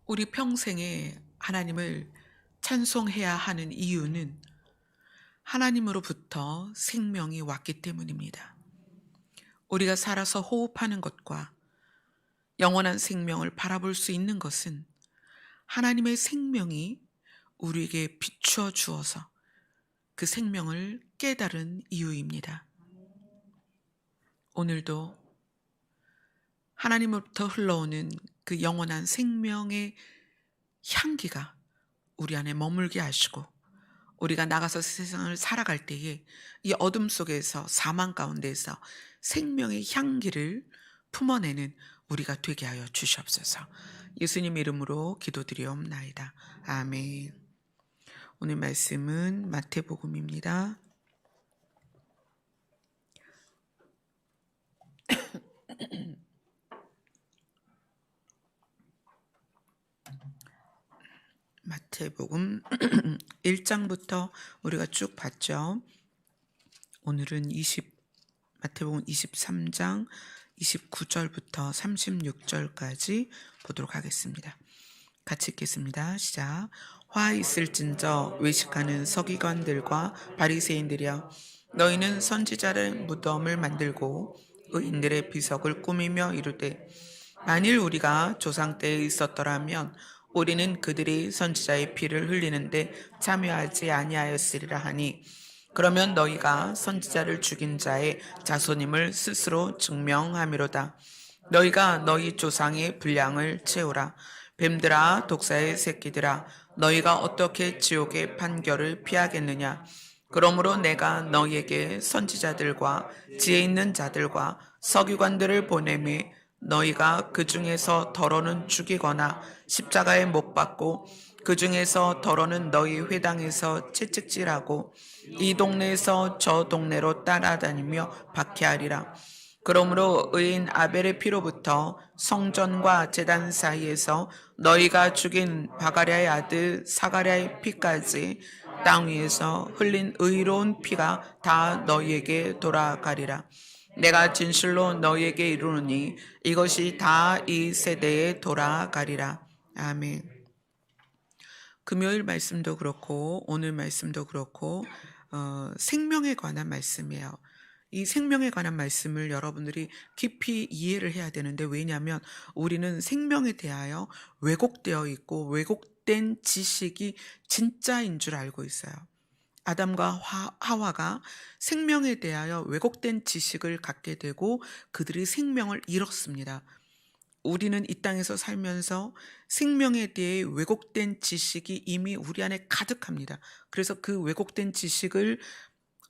우리 평생에 하나님을 찬송해야 하는 이유는 하나님으로부터 생명이 왔기 때문입니다. 우리가 살아서 호흡하는 것과 영원한 생명을 바라볼 수 있는 것은 하나님의 생명이 우리에게 비추어 주어서 그 생명을 깨달은 이유입니다. 오늘도 하나님으로부터 흘러오는 그 영원한 생명의 향기가 우리 안에 머물게 하시고, 우리가 나가서 세상을 살아갈 때에 이 어둠 속에서, 사망 가운데에서 생명의 향기를 품어내는 우리가 되게 하여 주시옵소서. 예수님 이름으로 기도드리옵나이다. 아멘. 오늘 말씀은 마태복음입니다. 마태복음 1장부터 우리가 쭉 봤죠. 오늘은 마태복음 23장 29절부터 36절까지 보도록 하겠습니다. 같이 읽겠습니다. 시작. 화 있을진저 외식하는 서기관들과 바리새인들이여, 너희는 선지자의 무덤을 만들고 의인들의 비석을 꾸미며 이르되, 만일 우리가 조상 때에 있었더라면 우리는 그들이 선지자의 피를 흘리는데 참여하지 아니하였으리라 하니, 그러면 너희가 선지자를 죽인 자의 자손임을 스스로 증명함이로다. 너희가 너희 조상의 분량을 채우라. 뱀들아, 독사의 새끼들아, 너희가 어떻게 지옥의 판결을 피하겠느냐? 그러므로 내가 너희에게 선지자들과 지혜 있는 자들과 서기관들을 보내매 너희가 그 중에서 더러는 죽이거나 십자가에 못 박고, 그 중에서 더러는 너희 회당에서 채찍질하고 이 동네에서 저 동네로 따라다니며 박해하리라. 그러므로 의인 아벨의 피로부터 성전과 제단 사이에서 너희가 죽인 바가랴의 아들 사가랴의 피까지 땅 위에서 흘린 의로운 피가 다 너희에게 돌아가리라. 내가 진실로 너희에게 이르노니 이것이 다 이 세대에 돌아가리라. 아멘. 금요일 말씀도 그렇고 오늘 말씀도 그렇고 생명에 관한 말씀이에요. 이 생명에 관한 말씀을 여러분들이 깊이 이해를 해야 되는데, 왜냐하면 우리는 생명에 대하여 왜곡되어 있고 왜곡된 지식이 진짜인 줄 알고 있어요. 아담과 하와가 생명에 대하여 왜곡된 지식을 갖게 되고 그들이 생명을 잃었습니다. 우리는 이 땅에서 살면서 생명에 대해 왜곡된 지식이 이미 우리 안에 가득합니다. 그래서 그 왜곡된 지식을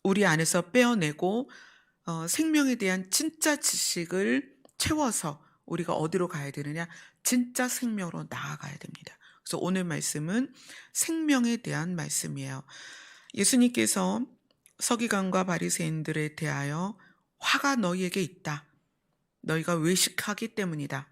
우리 안에서 빼어내고 생명에 대한 진짜 지식을 채워서 우리가 어디로 가야 되느냐? 진짜 생명으로 나아가야 됩니다. 그래서 오늘 말씀은 생명에 대한 말씀이에요. 예수님께서 서기관과 바리새인들에 대하여 화가 너희에게 있다. 너희가 외식하기 때문이다.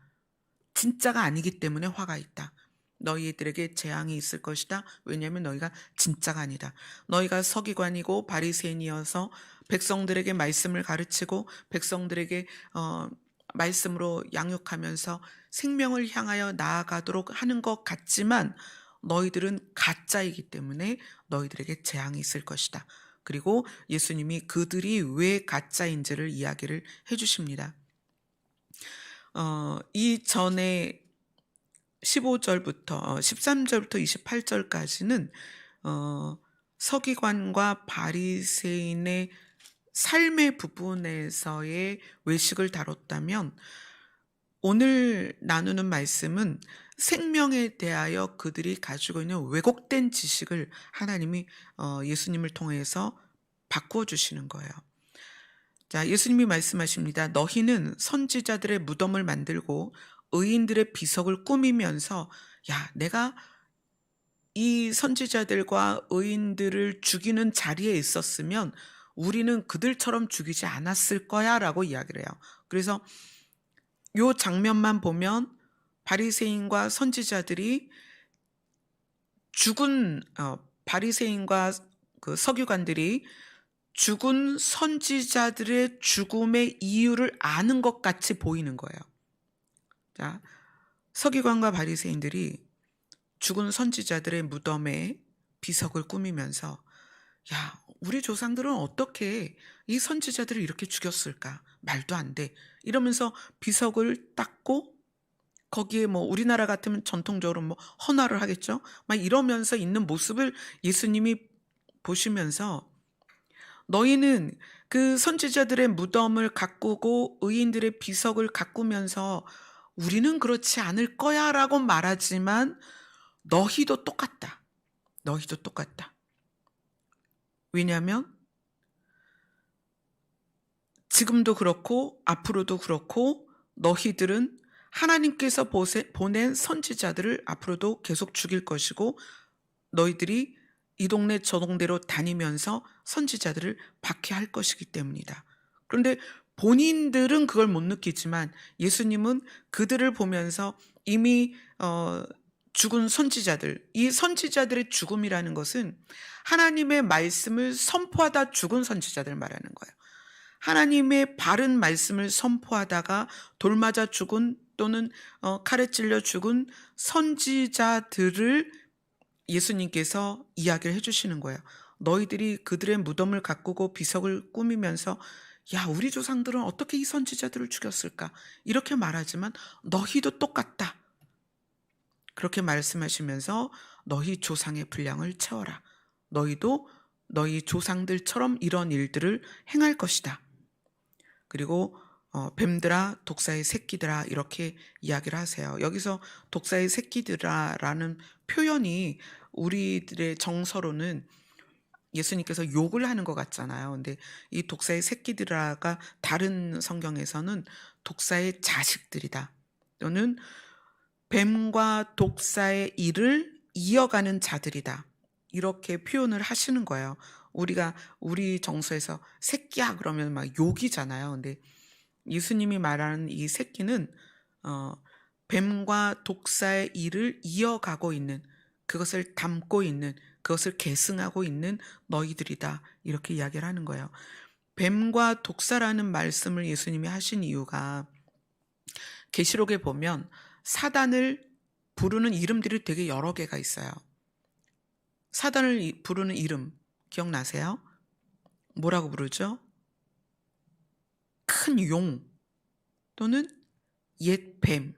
진짜가 아니기 때문에 화가 있다. 너희들에게 재앙이 있을 것이다. 왜냐하면 너희가 진짜가 아니다. 너희가 서기관이고 바리새인이어서 백성들에게 말씀을 가르치고 백성들에게 말씀으로 양육하면서 생명을 향하여 나아가도록 하는 것 같지만 너희들은 가짜이기 때문에 너희들에게 재앙이 있을 것이다. 그리고 예수님이 그들이 왜 가짜인지를 이야기를 해주십니다. 이전에 15절부터 13절부터 28절까지는 서기관과 바리새인의 삶의 부분에서의 외식을 다뤘다면, 오늘 나누는 말씀은 생명에 대하여 그들이 가지고 있는 왜곡된 지식을 하나님이 예수님을 통해서 바꾸어 주시는 거예요. 자, 예수님이 말씀하십니다. 너희는 선지자들의 무덤을 만들고 의인들의 비석을 꾸미면서, 야, 내가 이 선지자들과 의인들을 죽이는 자리에 있었으면 우리는 그들처럼 죽이지 않았을 거야 라고 이야기를 해요. 그래서 요 장면만 보면 바리새인과 선지자들이 죽은 바리새인과 그 서기관들이 죽은 선지자들의 죽음의 이유를 아는 것 같이 보이는 거예요. 자, 서기관과 바리새인들이 죽은 선지자들의 무덤에 비석을 꾸미면서 야, 우리 조상들은 어떻게 이 선지자들을 이렇게 죽였을까? 말도 안 돼. 이러면서 비석을 닦고 거기에 뭐 우리나라 같으면 전통적으로 뭐 헌화를 하겠죠. 막 이러면서 있는 모습을 예수님이 보시면서 너희는 그 선지자들의 무덤을 가꾸고 의인들의 비석을 가꾸면서 우리는 그렇지 않을 거야라고 말하지만 너희도 똑같다. 너희도 똑같다. 왜냐하면 지금도 그렇고 앞으로도 그렇고 너희들은 하나님께서 보낸 선지자들을 앞으로도 계속 죽일 것이고 너희들이 이 동네 저 동네로 다니면서 선지자들을 박해할 것이기 때문이다. 그런데 본인들은 그걸 못 느끼지만 예수님은 그들을 보면서 이미 죽은 선지자들, 이 선지자들의 죽음이라는 것은 하나님의 말씀을 선포하다 죽은 선지자들 말하는 거예요. 하나님의 바른 말씀을 선포하다가 돌 맞아 죽은 또는 칼에 찔려 죽은 선지자들을 예수님께서 이야기를 해주시는 거예요. 너희들이 그들의 무덤을 가꾸고 비석을 꾸미면서 야, 우리 조상들은 어떻게 이 선지자들을 죽였을까? 이렇게 말하지만 너희도 똑같다. 그렇게 말씀하시면서 너희 조상의 분량을 채워라. 너희도 너희 조상들처럼 이런 일들을 행할 것이다. 그리고 뱀들아 독사의 새끼들아 이렇게 이야기를 하세요. 여기서 독사의 새끼들아라는 표현이 우리들의 정서로는 예수님께서 욕을 하는 것 같잖아요. 근데 이 독사의 새끼들아가 다른 성경에서는 독사의 자식들이다. 또는 뱀과 독사의 일을 이어가는 자들이다. 이렇게 표현을 하시는 거예요. 우리가 우리 정서에서 새끼야 그러면 막 욕이잖아요. 근데 예수님이 말하는 이 새끼는 뱀과 독사의 일을 이어가고 있는, 그것을 담고 있는, 그것을 계승하고 있는 너희들이다. 이렇게 이야기를 하는 거예요. 뱀과 독사라는 말씀을 예수님이 하신 이유가 계시록에 보면 사단을 부르는 이름들이 되게 여러 개가 있어요. 사단을 부르는 이름 기억나세요? 뭐라고 부르죠? 큰 용 또는 옛 뱀,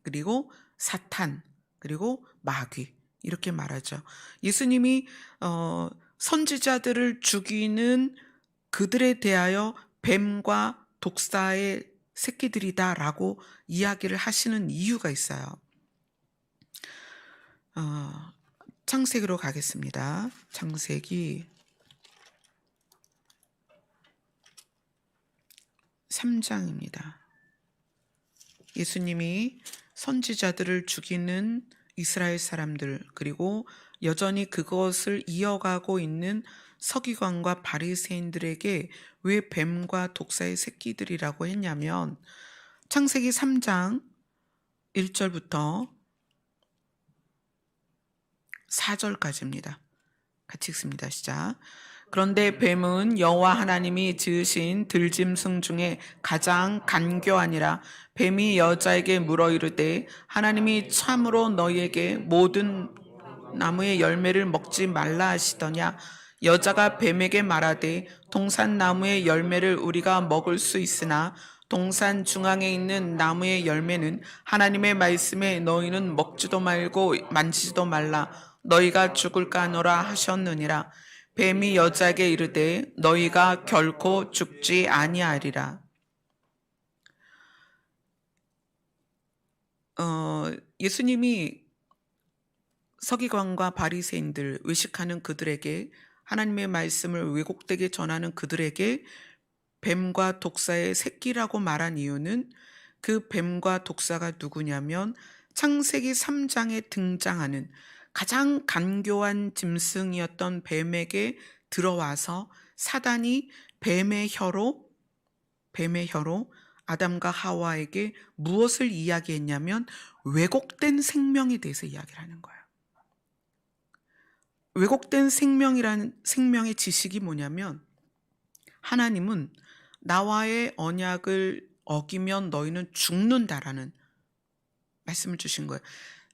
그리고 사탄, 그리고 마귀 이렇게 말하죠. 예수님이 선지자들을 죽이는 그들에 대하여 뱀과 독사의 새끼들이다라고 이야기를 하시는 이유가 있어요. 창세기로 가겠습니다. 창세기 3장입니다. 예수님이 선지자들을 죽이는 이스라엘 사람들, 그리고 여전히 그것을 이어가고 있는 서기관과 바리새인들에게 왜 뱀과 독사의 새끼들이라고 했냐면 창세기 3장 1절부터 4절까지입니다. 같이 읽습니다. 시작. 그런데 뱀은 여호와 하나님이 지으신 들짐승 중에 가장 간교하니라. 뱀이 여자에게 물어 이르되 하나님이 참으로 너희에게 모든 나무의 열매를 먹지 말라 하시더냐. 여자가 뱀에게 말하되 동산 나무의 열매를 우리가 먹을 수 있으나 동산 중앙에 있는 나무의 열매는 하나님의 말씀에 너희는 먹지도 말고 만지지도 말라. 너희가 죽을까 하노라 하셨느니라. 뱀이 여자에게 이르되 너희가 결코 죽지 아니하리라. 예수님이 서기관과 바리새인들, 외식하는 그들에게, 하나님의 말씀을 왜곡되게 전하는 그들에게 뱀과 독사의 새끼라고 말한 이유는 그 뱀과 독사가 누구냐면 창세기 3장에 등장하는 가장 간교한 짐승이었던 뱀에게 들어와서 사단이 뱀의 혀로 아담과 하와에게 무엇을 이야기했냐면 왜곡된 생명에 대해서 이야기를 하는 거예요. 왜곡된 생명의 지식이 뭐냐면 하나님은 나와의 언약을 어기면 너희는 죽는다라는 말씀을 주신 거예요.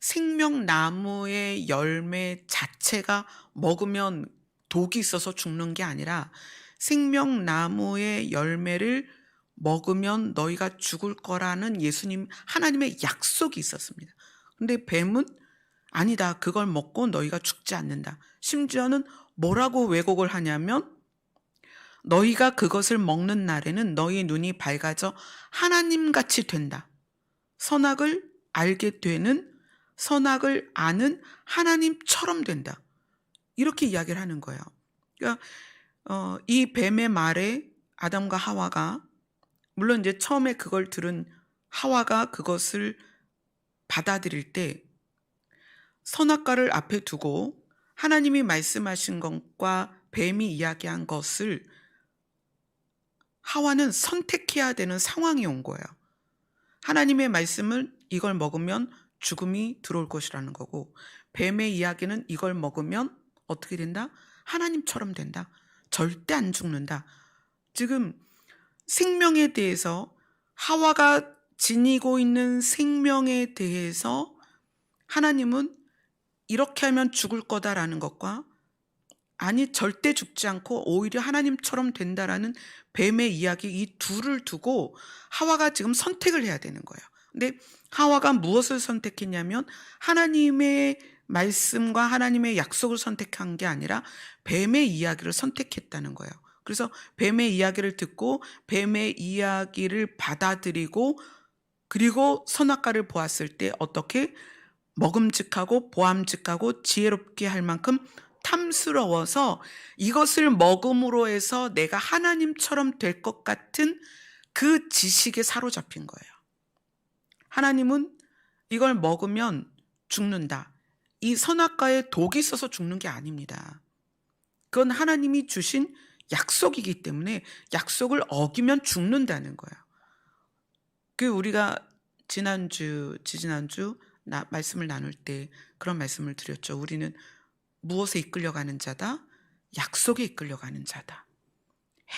생명나무의 열매 자체가 먹으면 독이 있어서 죽는 게 아니라 생명나무의 열매를 먹으면 너희가 죽을 거라는 하나님의 약속이 있었습니다. 근데 뱀은 아니다. 그걸 먹고 너희가 죽지 않는다. 심지어는 뭐라고 왜곡을 하냐면 너희가 그것을 먹는 날에는 너희 눈이 밝아져 하나님같이 된다. 선악을 알게 되는, 선악을 아는 하나님처럼 된다. 이렇게 이야기를 하는 거예요. 그러니까 이 뱀의 말에 아담과 하와가, 물론 이제 처음에 그걸 들은 하와가 그것을 받아들일 때 선악과를 앞에 두고 하나님이 말씀하신 것과 뱀이 이야기한 것을 하와는 선택해야 되는 상황이 온 거예요. 하나님의 말씀은 이걸 먹으면 죽음이 들어올 것이라는 거고, 뱀의 이야기는 이걸 먹으면 어떻게 된다? 하나님처럼 된다. 절대 안 죽는다. 지금 생명에 대해서, 하와가 지니고 있는 생명에 대해서 하나님은 이렇게 하면 죽을 거다라는 것과, 아니 절대 죽지 않고 오히려 하나님처럼 된다라는 뱀의 이야기, 이 둘을 두고 하와가 지금 선택을 해야 되는 거예요. 근데 하와가 무엇을 선택했냐면 하나님의 말씀과 하나님의 약속을 선택한 게 아니라 뱀의 이야기를 선택했다는 거예요. 그래서 뱀의 이야기를 듣고 뱀의 이야기를 받아들이고, 그리고 선악과를 보았을 때 어떻게 먹음직하고 보암직하고 지혜롭게 할 만큼 탐스러워서 이것을 먹음으로 해서 내가 하나님처럼 될 것 같은 그 지식에 사로잡힌 거예요. 하나님은 이걸 먹으면 죽는다. 이 선악과에 독이 있어서 죽는 게 아닙니다. 그건 하나님이 주신 약속이기 때문에 약속을 어기면 죽는다는 거예요. 그 우리가 지지난주 말씀을 나눌 때 그런 말씀을 드렸죠. 우리는 무엇에 이끌려가는 자다? 약속에 이끌려가는 자다.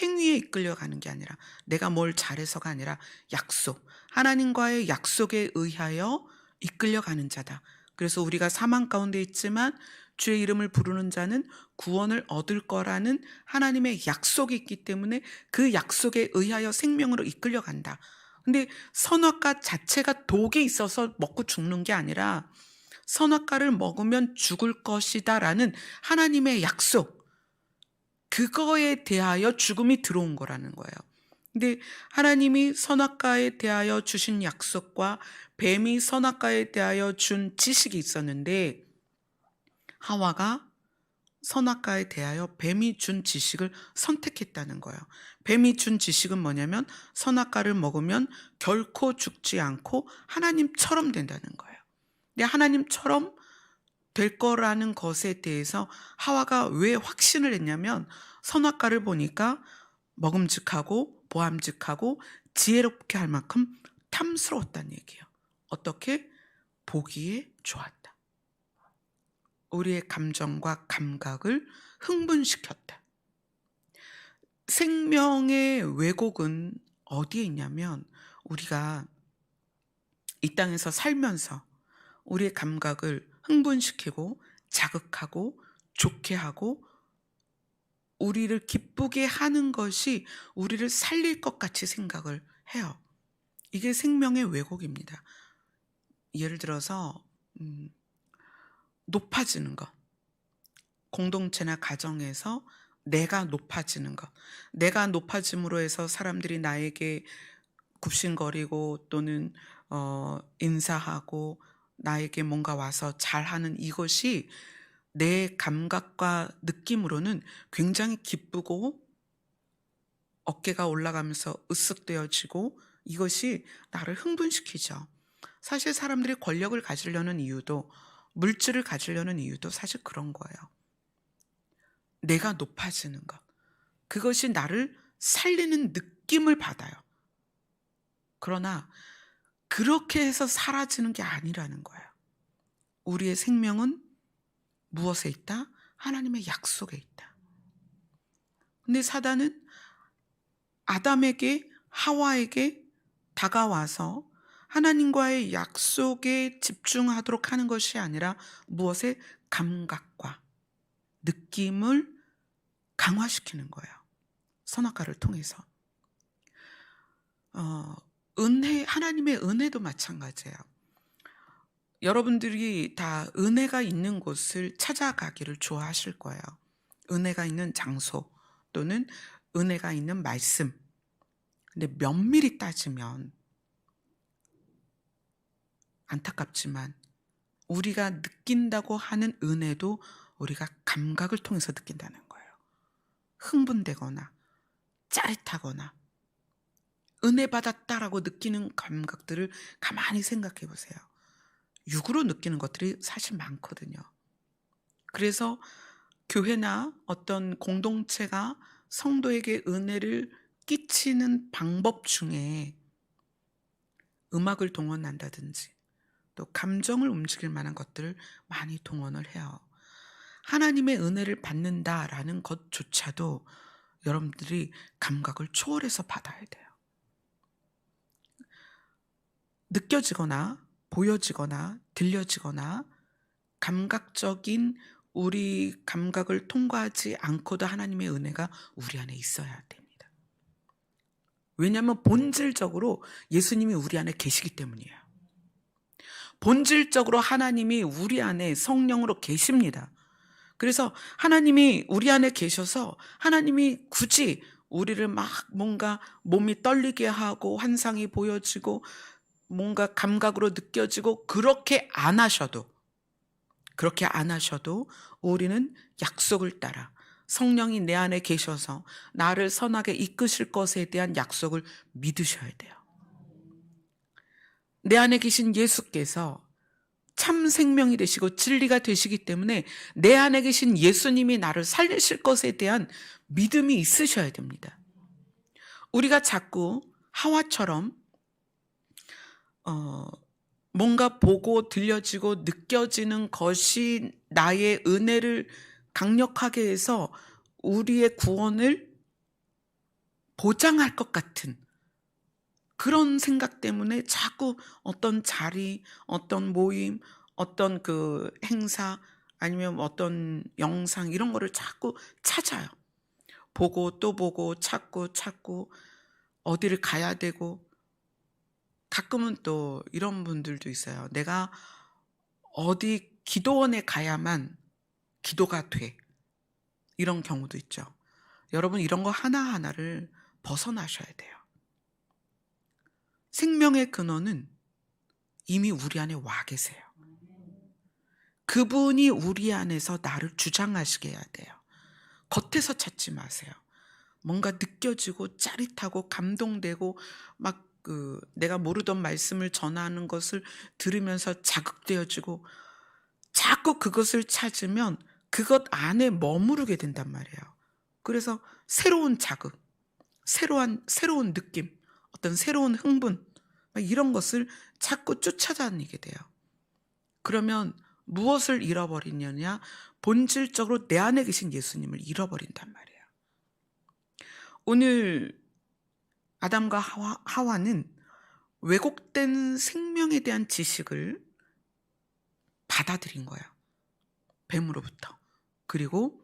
행위에 이끌려가는 게 아니라, 내가 뭘 잘해서가 아니라 약속, 하나님과의 약속에 의하여 이끌려가는 자다. 그래서 우리가 사망 가운데 있지만 주의 이름을 부르는 자는 구원을 얻을 거라는 하나님의 약속이 있기 때문에 그 약속에 의하여 생명으로 이끌려간다. 근데 선악과 자체가 독에 있어서 먹고 죽는 게 아니라 선악과를 먹으면 죽을 것이다 라는 하나님의 약속, 그거에 대하여 죽음이 들어온 거라는 거예요. 근데 하나님이 선악과에 대하여 주신 약속과 뱀이 선악과에 대하여 준 지식이 있었는데, 하와가 선악과에 대하여 뱀이 준 지식을 선택했다는 거예요. 뱀이 준 지식은 뭐냐면 선악과를 먹으면 결코 죽지 않고 하나님처럼 된다는 거예요. 근데 하나님처럼 될 거라는 것에 대해서 하와가 왜 확신을 했냐면 선악과를 보니까 먹음직하고 보암직하고 지혜롭게 할 만큼 탐스러웠다는 얘기예요. 어떻게? 보기에 좋았다. 우리의 감정과 감각을 흥분시켰다. 생명의 왜곡은 어디에 있냐면 우리가 이 땅에서 살면서 우리의 감각을 흥분시키고 자극하고 좋게 하고 우리를 기쁘게 하는 것이 우리를 살릴 것 같이 생각을 해요. 이게 생명의 왜곡입니다. 예를 들어서 높아지는 것, 공동체나 가정에서 내가 높아지는 것, 내가 높아짐으로 해서 사람들이 나에게 굽신거리고 또는 인사하고 나에게 뭔가 와서 잘하는 이것이 내 감각과 느낌으로는 굉장히 기쁘고 어깨가 올라가면서 으쓱되어지고 이것이 나를 흥분시키죠. 사실 사람들이 권력을 가지려는 이유도, 물질을 가지려는 이유도 사실 그런 거예요. 내가 높아지는 것, 그것이 나를 살리는 느낌을 받아요. 그러나 그렇게 해서 사라지는 게 아니라는 거예요. 우리의 생명은 무엇에 있다? 하나님의 약속에 있다. 근데 사단은 아담에게, 하와에게 다가와서 하나님과의 약속에 집중하도록 하는 것이 아니라 무엇의 감각과 느낌을 강화시키는 거예요. 선악과를 통해서. 하나님의 은혜도 마찬가지예요. 여러분들이 다 은혜가 있는 곳을 찾아가기를 좋아하실 거예요. 은혜가 있는 장소 또는 은혜가 있는 말씀. 근데 면밀히 따지면 안타깝지만 우리가 느낀다고 하는 은혜도 우리가 감각을 통해서 느낀다는 거예요. 흥분되거나 짜릿하거나 은혜 받았다라고 느끼는 감각들을 가만히 생각해 보세요. 육으로 느끼는 것들이 사실 많거든요. 그래서 교회나 어떤 공동체가 성도에게 은혜를 끼치는 방법 중에 음악을 동원한다든지 또 감정을 움직일 만한 것들을 많이 동원을 해요. 하나님의 은혜를 받는다라는 것조차도 여러분들이 감각을 초월해서 받아야 돼요. 느껴지거나 보여지거나 들려지거나 감각적인 우리 감각을 통과하지 않고도 하나님의 은혜가 우리 안에 있어야 됩니다. 왜냐하면 본질적으로 예수님이 우리 안에 계시기 때문이에요. 본질적으로 하나님이 우리 안에 성령으로 계십니다. 그래서 하나님이 우리 안에 계셔서 하나님이 굳이 우리를 막 뭔가 몸이 떨리게 하고 환상이 보여지고 뭔가 감각으로 느껴지고 그렇게 안 하셔도 우리는 약속을 따라 성령이 내 안에 계셔서 나를 선하게 이끄실 것에 대한 약속을 믿으셔야 돼요. 내 안에 계신 예수께서 참 생명이 되시고 진리가 되시기 때문에 내 안에 계신 예수님이 나를 살리실 것에 대한 믿음이 있으셔야 됩니다. 우리가 자꾸 하와처럼 뭔가 보고 들려지고 느껴지는 것이 나의 은혜를 강력하게 해서 우리의 구원을 보장할 것 같은 그런 생각 때문에 자꾸 어떤 자리, 어떤 모임, 어떤 그 행사 아니면 어떤 영상 이런 거를 자꾸 찾아요. 보고 또 보고 찾고 어디를 가야 되고 가끔은 또 이런 분들도 있어요. 내가 어디 기도원에 가야만 기도가 돼. 이런 경우도 있죠. 여러분 이런 거 하나하나를 벗어나셔야 돼요. 생명의 근원은 이미 우리 안에 와 계세요. 그분이 우리 안에서 나를 주장하시게 해야 돼요. 겉에서 찾지 마세요. 뭔가 느껴지고 짜릿하고 감동되고 막 내가 모르던 말씀을 전하는 것을 들으면서 자극되어지고 자꾸 그것을 찾으면 그것 안에 머무르게 된단 말이에요. 그래서 새로운 자극, 새로운 느낌, 어떤 새로운 흥분 이런 것을 자꾸 쫓아다니게 돼요. 그러면 무엇을 잃어버리느냐? 본질적으로 내 안에 계신 예수님을 잃어버린단 말이에요. 오늘 아담과 하와는 왜곡된 생명에 대한 지식을 받아들인 거예요. 뱀으로부터. 그리고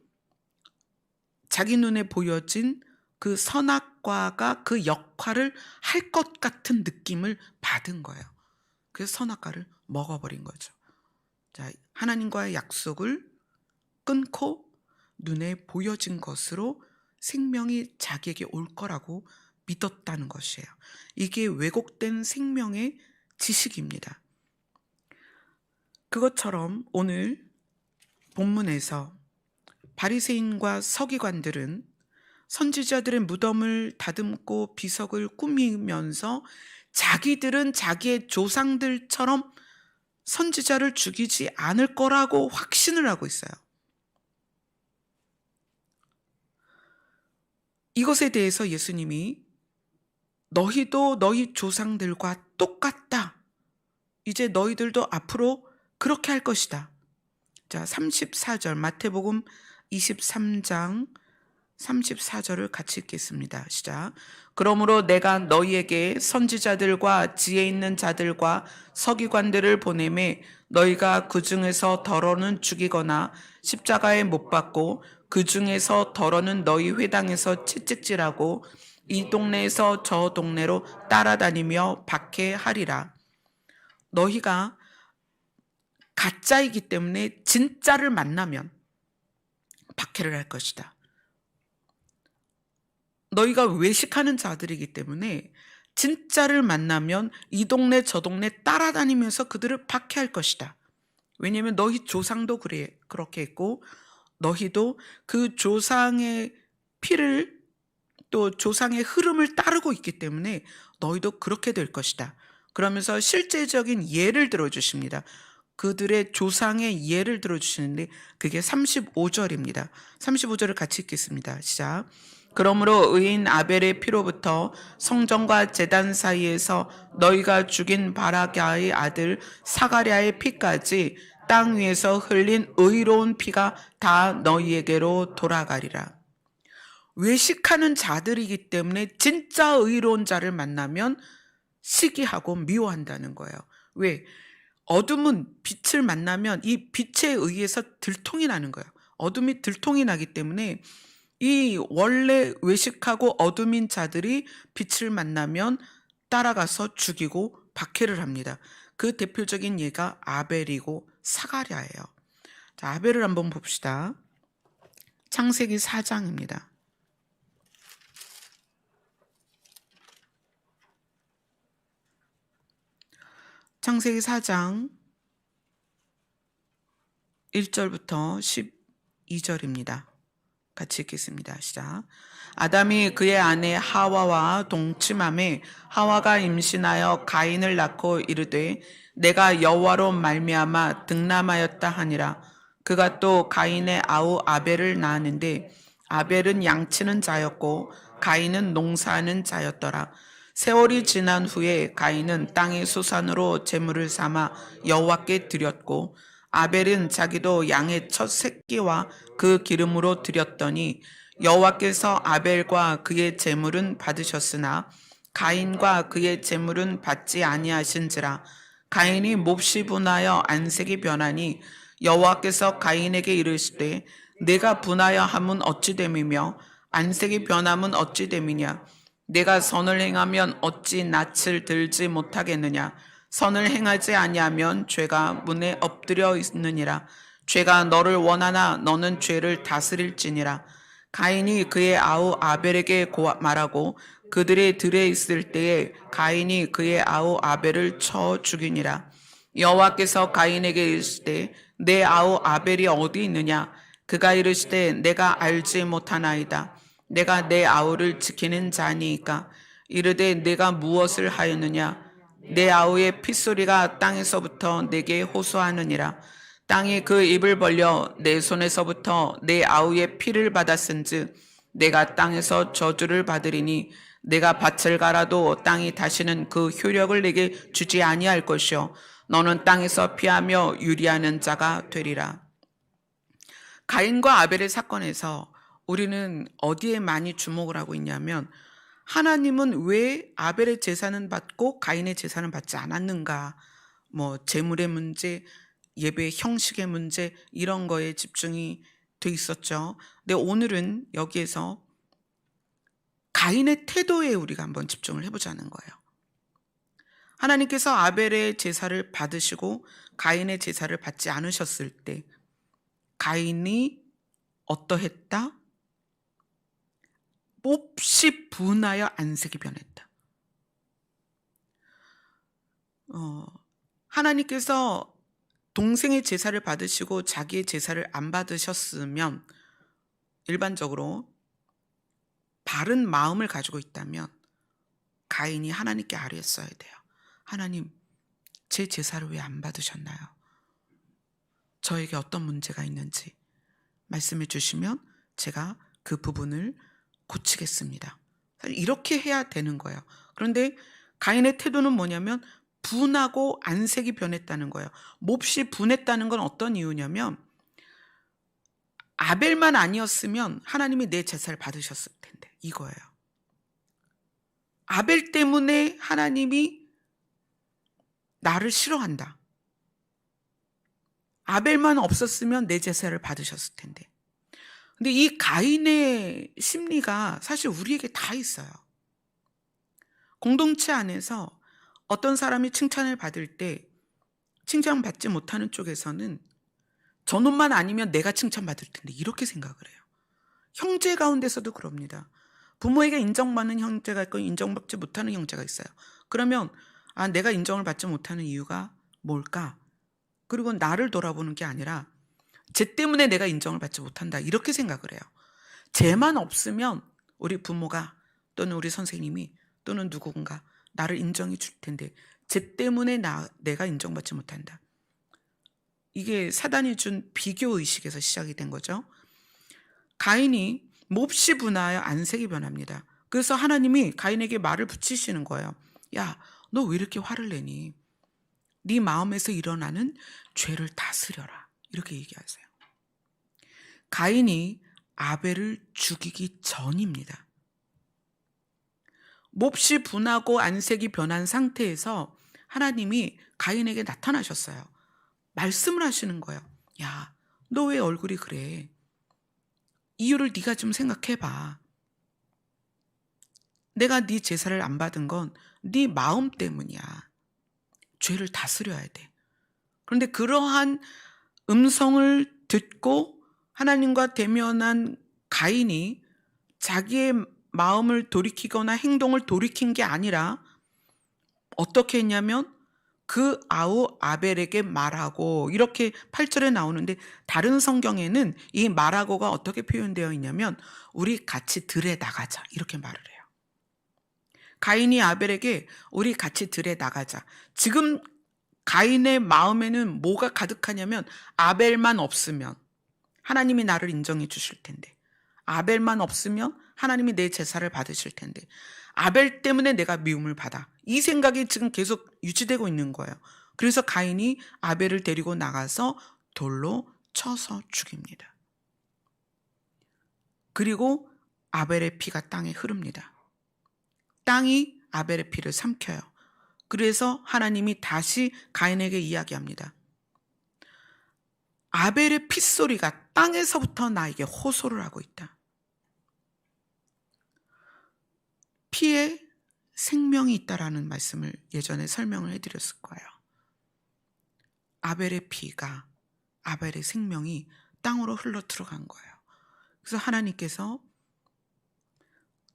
자기 눈에 보여진 그 선악과가 그 역할을 할 것 같은 느낌을 받은 거예요. 그래서 선악과를 먹어버린 거죠. 자, 하나님과의 약속을 끊고 눈에 보여진 것으로 생명이 자기에게 올 거라고 믿었다는 것이에요. 이게 왜곡된 생명의 지식입니다. 그것처럼 오늘 본문에서 바리새인과 서기관들은 선지자들의 무덤을 다듬고 비석을 꾸미면서 자기들은 자기의 조상들처럼 선지자를 죽이지 않을 거라고 확신을 하고 있어요. 이것에 대해서 예수님이 너희도 너희 조상들과 똑같다. 이제 너희들도 앞으로 그렇게 할 것이다. 자, 34절 마태복음 23장 34절을 같이 읽겠습니다. 시작. 그러므로 내가 너희에게 선지자들과 지혜 있는 자들과 서기관들을 보내매 너희가 그 중에서 더러는 죽이거나 십자가에 못 박고 그 중에서 더러는 너희 회당에서 채찍질하고 이 동네에서 저 동네로 따라다니며 박해하리라. 너희가 가짜이기 때문에 진짜를 만나면 박해를 할 것이다. 너희가 외식하는 자들이기 때문에 진짜를 만나면 이 동네 저 동네 따라다니면서 그들을 박해할 것이다. 왜냐하면 너희 조상도 그렇게 했고 너희도 그 조상의 피를 또 조상의 흐름을 따르고 있기 때문에 너희도 그렇게 될 것이다. 그러면서 실제적인 예를 들어주십니다. 그들의 조상의 예를 들어주시는데 그게 35절입니다. 35절을 같이 읽겠습니다. 시작. 그러므로 의인 아벨의 피로부터 성전과 제단 사이에서 너희가 죽인 바라갸의 아들 사가랴의 피까지 땅 위에서 흘린 의로운 피가 다 너희에게로 돌아가리라. 외식하는 자들이기 때문에 진짜 의로운 자를 만나면 시기하고 미워한다는 거예요. 왜? 어둠은 빛을 만나면 이 빛에 의해서 들통이 나는 거예요. 어둠이 들통이 나기 때문에 이 원래 외식하고 어둠인 자들이 빛을 만나면 따라가서 죽이고 박해를 합니다. 그 대표적인 예가 아벨이고 사가랴예요. 자, 아벨을 한번 봅시다. 창세기 4장입니다. 창세기 4장 1절부터 12절입니다. 같이 읽겠습니다. 시작. 아담이 그의 아내 하와와 동침함에 하와가 임신하여 가인을 낳고 이르되 내가 여호와로 말미암아 득남하였다 하니라. 그가 또 가인의 아우 아벨을 낳았는데 아벨은 양치는 자였고 가인은 농사하는 자였더라. 세월이 지난 후에 가인은 땅의 수산으로 제물을 삼아 여호와께 드렸고 아벨은 자기도 양의 첫 새끼와 그 기름으로 드렸더니 여호와께서 아벨과 그의 제물은 받으셨으나 가인과 그의 제물은 받지 아니하신지라. 가인이 몹시 분하여 안색이 변하니 여호와께서 가인에게 이르시되 내가 분하여 함은 어찌 됨이며 안색이 변함은 어찌 됨이냐. 내가 선을 행하면 어찌 낯을 들지 못하겠느냐. 선을 행하지 아니하면 죄가 문에 엎드려 있느니라. 죄가 너를 원하나 너는 죄를 다스릴지니라. 가인이 그의 아우 아벨에게 말하고 그들의 들에 있을 때에 가인이 그의 아우 아벨을 쳐 죽이니라. 여호와께서 가인에게 이르시되 내 아우 아벨이 어디 있느냐. 그가 이르시되 내가 알지 못하나이다. 내가 내 아우를 지키는 자니이까. 이르되 내가 무엇을 하였느냐. 내 아우의 핏소리가 땅에서부터 내게 호소하느니라. 땅이 그 입을 벌려 내 손에서부터 내 아우의 피를 받았은즉 내가 땅에서 저주를 받으리니 내가 밭을 갈아도 땅이 다시는 그 효력을 내게 주지 아니할 것이요 너는 땅에서 피하며 유리하는 자가 되리라. 가인과 아벨의 사건에서 우리는 어디에 많이 주목을 하고 있냐면 하나님은 왜 아벨의 제사는 받고 가인의 제사는 받지 않았는가? 제물의 문제, 예배의 형식의 문제 이런 거에 집중이 돼 있었죠. 근데 오늘은 여기에서 가인의 태도에 우리가 한번 집중을 해보자는 거예요. 하나님께서 아벨의 제사를 받으시고 가인의 제사를 받지 않으셨을 때 가인이 어떠했다? 몹시 분하여 안색이 변했다. 하나님께서 동생의 제사를 받으시고 자기의 제사를 안 받으셨으면 일반적으로 바른 마음을 가지고 있다면 가인이 하나님께 아뢰었어야 돼요. 하나님, 제 제사를 왜 안 받으셨나요? 저에게 어떤 문제가 있는지 말씀해 주시면 제가 그 부분을 고치겠습니다. 이렇게 해야 되는 거예요. 그런데 가인의 태도는 뭐냐면 분하고 안색이 변했다는 거예요. 몹시 분했다는 건 어떤 이유냐면 아벨만 아니었으면 하나님이 내 제사를 받으셨을 텐데, 이거예요. 아벨 때문에 하나님이 나를 싫어한다. 아벨만 없었으면 내 제사를 받으셨을 텐데. 근데 이 가인의 심리가 사실 우리에게 다 있어요. 공동체 안에서 어떤 사람이 칭찬을 받을 때 칭찬받지 못하는 쪽에서는 저놈만 아니면 내가 칭찬받을 텐데 이렇게 생각을 해요. 형제 가운데서도 그럽니다. 부모에게 인정받는 형제가 있고 인정받지 못하는 형제가 있어요. 그러면 내가 인정을 받지 못하는 이유가 뭘까? 그리고 나를 돌아보는 게 아니라 쟤 때문에 내가 인정을 받지 못한다 이렇게 생각을 해요. 쟤만 없으면 우리 부모가 또는 우리 선생님이 또는 누군가 나를 인정해 줄 텐데 쟤 때문에 내가 인정받지 못한다. 이게 사단이 준 비교의식에서 시작이 된 거죠. 가인이 몹시 분하여 안색이 변합니다. 그래서 하나님이 가인에게 말을 붙이시는 거예요. 야, 너 왜 이렇게 화를 내니? 네 마음에서 일어나는 죄를 다스려라. 이렇게 얘기하세요. 가인이 아벨을 죽이기 전입니다. 몹시 분하고 안색이 변한 상태에서 하나님이 가인에게 나타나셨어요. 말씀을 하시는 거예요. 야, 너 왜 얼굴이 그래? 이유를 네가 좀 생각해봐. 내가 네 제사를 안 받은 건 네 마음 때문이야. 죄를 다스려야 돼. 그런데 그러한 음성을 듣고 하나님과 대면한 가인이 자기의 마음을 돌이키거나 행동을 돌이킨 게 아니라 어떻게 했냐면 그 아우 아벨에게 말하고 이렇게 8절에 나오는데 다른 성경에는 이 말하고가 어떻게 표현되어 있냐면 우리 같이 들에 나가자 이렇게 말을 해요. 가인이 아벨에게 우리 같이 들에 나가자. 지금 가인의 마음에는 뭐가 가득하냐면 아벨만 없으면 하나님이 나를 인정해 주실 텐데 아벨만 없으면 하나님이 내 제사를 받으실 텐데 아벨 때문에 내가 미움을 받아. 이 생각이 지금 계속 유지되고 있는 거예요. 그래서 가인이 아벨을 데리고 나가서 돌로 쳐서 죽입니다. 그리고 아벨의 피가 땅에 흐릅니다. 땅이 아벨의 피를 삼켜요. 그래서 하나님이 다시 가인에게 이야기합니다. 아벨의 핏소리가 땅에서부터 나에게 호소를 하고 있다. 피에 생명이 있다라는 말씀을 예전에 설명을 해드렸을 거예요. 아벨의 피가, 아벨의 생명이 땅으로 흘러 들어간 거예요. 그래서 하나님께서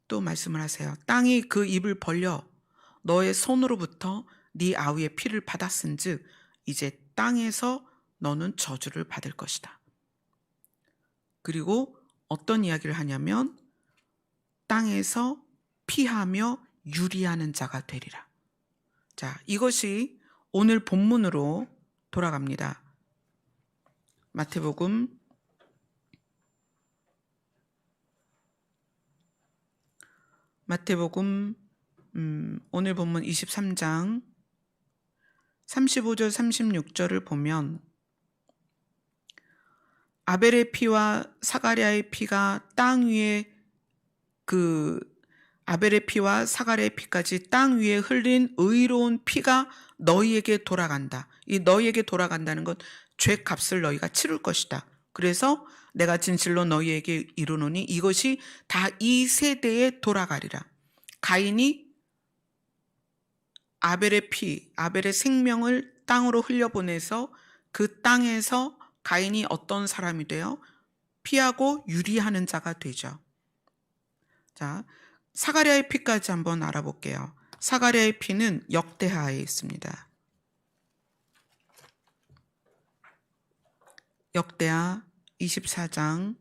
또 말씀을 하세요. 땅이 그 입을 벌려 너의 손으로부터 네 아우의 피를 받았은즉 이제 땅에서 너는 저주를 받을 것이다. 그리고 어떤 이야기를 하냐면 땅에서 피하며 유리하는 자가 되리라. 자, 이것이 오늘 본문으로 돌아갑니다. 마태복음 23장 오늘 본문 23장 35절 36절을 보면 아벨의 피와 사가랴의 피가 땅 위에 아벨의 피와 사가랴의 피까지 땅 위에 흘린 의로운 피가 너희에게 돌아간다. 이 너희에게 돌아간다는 건 죄값을 너희가 치를 것이다. 그래서 내가 진실로 너희에게 이르노니 이것이 다 이 세대에 돌아가리라. 가인이 아벨의 피, 아벨의 생명을 땅으로 흘려보내서 그 땅에서 가인이 어떤 사람이 돼요? 피하고 유리하는 자가 되죠. 자, 사가랴의 피까지 한번 알아볼게요. 사가랴의 피는 역대하에 있습니다. 역대하 24장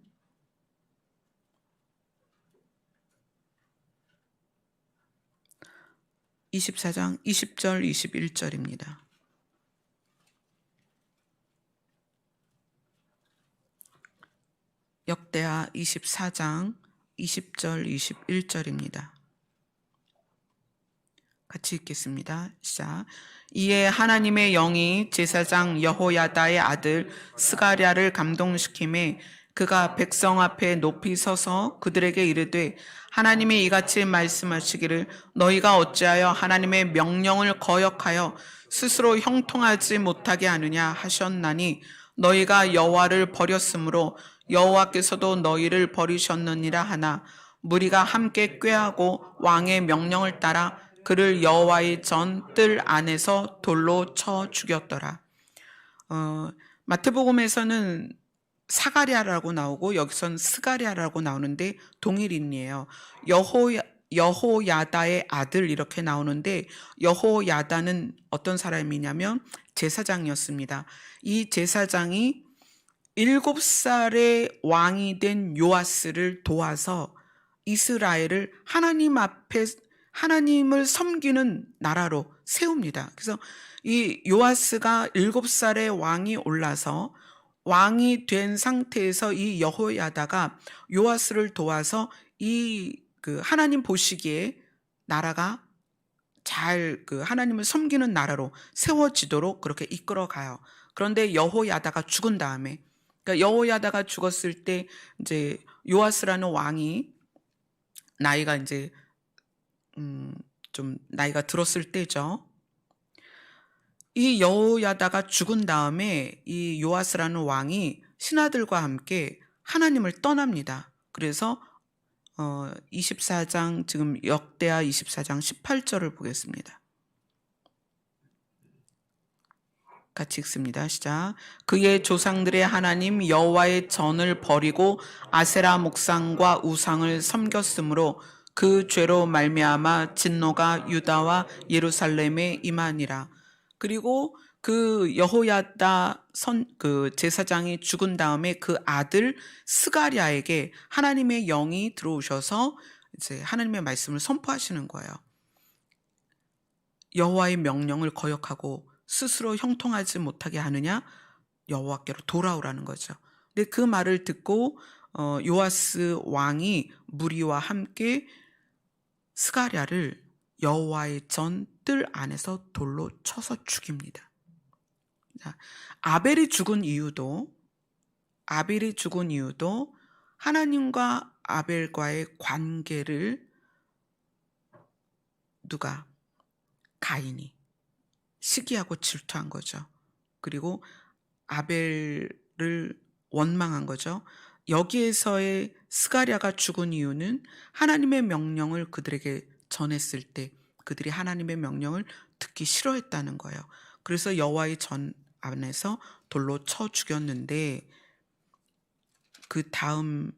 20절 21절입니다. 역대하 24장 20절 21절입니다. 같이 읽겠습니다. 시작. 이에 하나님의 영이 제사장 여호야다의 아들 스가랴를 감동시키매 그가 백성 앞에 높이 서서 그들에게 이르되 하나님이 이같이 말씀하시기를 너희가 어찌하여 하나님의 명령을 거역하여 스스로 형통하지 못하게 하느냐 하셨나니 너희가 여호와를 버렸으므로 여호와께서도 너희를 버리셨느니라 하나 무리가 함께 꾀하고 왕의 명령을 따라 그를 여호와의 전 뜰 안에서 돌로 쳐 죽였더라. 마태복음에서는 사가랴라고 나오고 여기선 스가랴라고 나오는데 동일인이에요. 여호야다의 아들 이렇게 나오는데 여호야다는 어떤 사람이냐면 제사장이었습니다. 이 제사장이 7살의 왕이 된 요아스를 도와서 이스라엘을 하나님 앞에 하나님을 섬기는 나라로 세웁니다. 그래서 이 요아스가 7살의 왕이 올라서 왕이 된 상태에서 이 여호야다가 요아스를 도와서 이 하나님 보시기에 나라가 잘 하나님을 섬기는 나라로 세워지도록 그렇게 이끌어가요. 그런데 여호야다가 죽은 다음에 그러니까 여호야다가 죽었을 때 이제 요아스라는 왕이 나이가 이제 좀 나이가 들었을 때죠. 이 여호야다가 죽은 다음에 이 요아스라는 왕이 신하들과 함께 하나님을 떠납니다. 그래서 24장 지금 역대하 24장 18절을 보겠습니다. 같이 읽습니다. 시작. 그의 조상들의 하나님 여호와의 전을 버리고 아세라 목상과 우상을 섬겼으므로 그 죄로 말미암아 진노가 유다와 예루살렘에 임하니라. 그리고 그 여호야다 제사장이 죽은 다음에 그 아들 스가랴에게 하나님의 영이 들어오셔서 이제 하나님의 말씀을 선포하시는 거예요. 여호와의 명령을 거역하고 스스로 형통하지 못하게 하느냐? 여호와께로 돌아오라는 거죠. 근데 그 말을 듣고 요아스 왕이 무리와 함께 스가랴를 여호와의 전 뜰 안에서 돌로 쳐서 죽입니다. 아벨이 죽은 이유도 하나님과 아벨과의 관계를 누가? 가인이 시기하고 질투한 거죠. 그리고 아벨을 원망한 거죠. 여기에서의 스가랴가 죽은 이유는 하나님의 명령을 그들에게 전했을 때 그들이 하나님의 명령을 듣기 싫어했다는 거예요. 그래서 여호와의 전 안에서 돌로 쳐 죽였는데 그 다음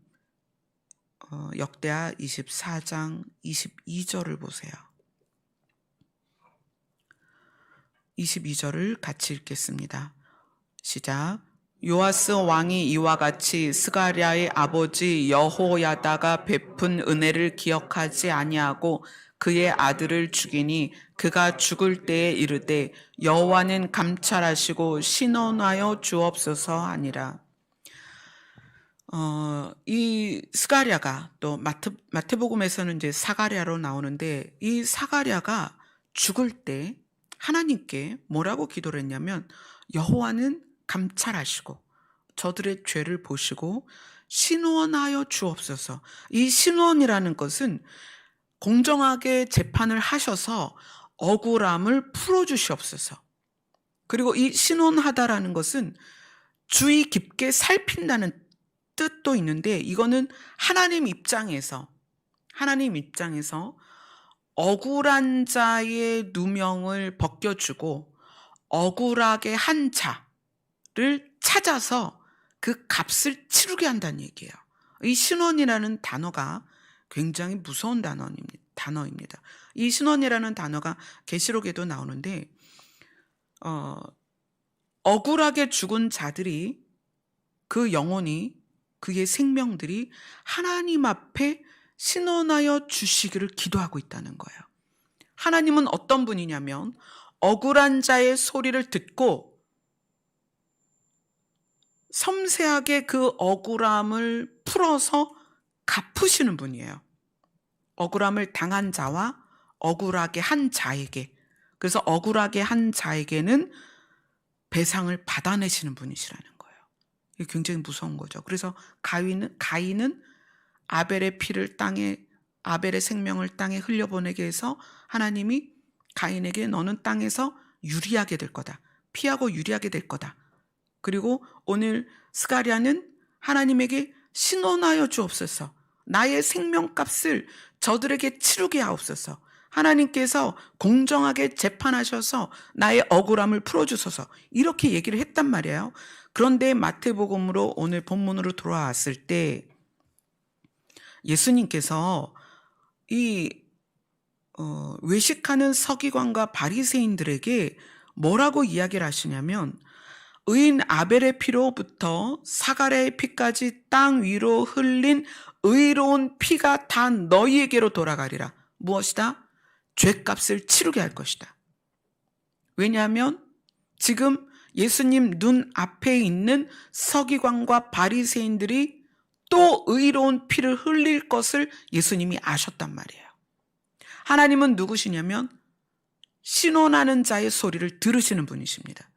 역대하 24장 22절을 보세요. 22절을 같이 읽겠습니다. 시작. 요아스 왕이 이와 같이 스가랴의 아버지 여호야다가 베푼 은혜를 기억하지 아니하고 그의 아들을 죽이니 그가 죽을 때에 이르되 여호와는 감찰하시고 신원하여 주옵소서 하니라. 이 스가랴가 또 마태복음에서는 이제 사가랴로 나오는데 이 사가랴가 죽을 때 하나님께 뭐라고 기도를 했냐면 여호와는 감찰하시고 저들의 죄를 보시고 신원하여 주옵소서. 이 신원이라는 것은 공정하게 재판을 하셔서 억울함을 풀어주시옵소서. 그리고 이 신원하다라는 것은 주의 깊게 살핀다는 뜻도 있는데 이거는 하나님 입장에서 억울한 자의 누명을 벗겨주고 억울하게 한 자를 찾아서 그 값을 치르게 한다는 얘기예요. 이 신원이라는 단어가 굉장히 무서운 단어입니다. 이 신원이라는 단어가 계시록에도 나오는데 억울하게 죽은 자들이 그 영혼이 그의 생명들이 하나님 앞에 신원하여 주시기를 기도하고 있다는 거예요. 하나님은 어떤 분이냐면 억울한 자의 소리를 듣고 섬세하게 그 억울함을 풀어서 갚으시는 분이에요. 억울함을 당한 자와 억울하게 한 자에게. 그래서 억울하게 한 자에게는 배상을 받아내시는 분이시라는 거예요. 이게 굉장히 무서운 거죠. 그래서 가인은 아벨의 생명을 땅에 흘려보내게 해서 하나님이 가인에게 너는 땅에서 유리하게 될 거다. 피하고 유리하게 될 거다. 그리고 오늘 스가랴는 하나님에게 신원하여 주옵소서. 나의 생명값을 저들에게 치르게 하옵소서. 하나님께서 공정하게 재판하셔서 나의 억울함을 풀어주소서. 이렇게 얘기를 했단 말이에요. 그런데 마태복음으로 오늘 본문으로 돌아왔을 때 예수님께서 이 외식하는 서기관과 바리새인들에게 뭐라고 이야기를 하시냐면 의인 아벨의 피로부터 사가랴의 피까지 땅 위로 흘린 의로운 피가 다 너희에게로 돌아가리라. 무엇이다? 죄값을 치르게 할 것이다. 왜냐하면 지금 예수님 눈 앞에 있는 서기관과 바리새인들이 또 의로운 피를 흘릴 것을 예수님이 아셨단 말이에요. 하나님은 누구시냐면 신원하는 자의 소리를 들으시는 분이십니다.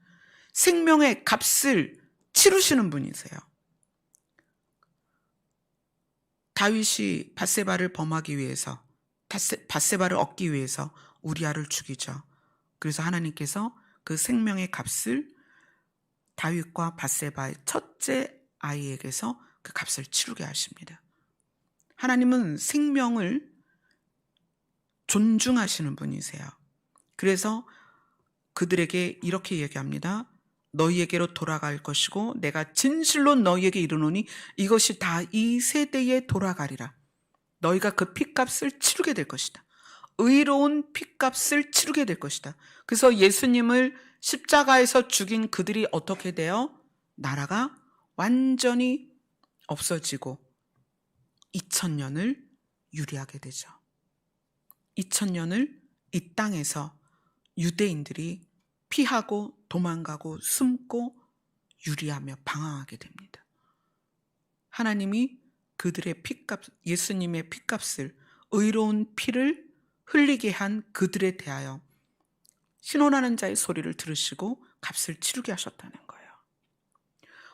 생명의 값을 치르시는 분이세요. 다윗이 밧세바를 범하기 위해서, 밧세바를 얻기 위해서 우리아를 죽이죠. 그래서 하나님께서 그 생명의 값을 다윗과 밧세바의 첫째 아이에게서 그 값을 치르게 하십니다. 하나님은 생명을 존중하시는 분이세요. 그래서 그들에게 이렇게 얘기합니다. 너희에게로 돌아갈 것이고 내가 진실로 너희에게 이르노니 이것이 다 이 세대에 돌아가리라. 너희가 그 핏값을 치르게 될 것이다. 의로운 핏값을 치르게 될 것이다. 그래서 예수님을 십자가에서 죽인 그들이 어떻게 돼요? 나라가 완전히 없어지고 2000년을 유리하게 되죠. 2000년을 이 땅에서 유대인들이 피하고 도망가고 숨고 유리하며 방황하게 됩니다. 하나님이 그들의 핏값, 예수님의 핏값을, 의로운 피를 흘리게 한 그들에 대하여 신원하는 자의 소리를 들으시고 값을 치르게 하셨다는 거예요.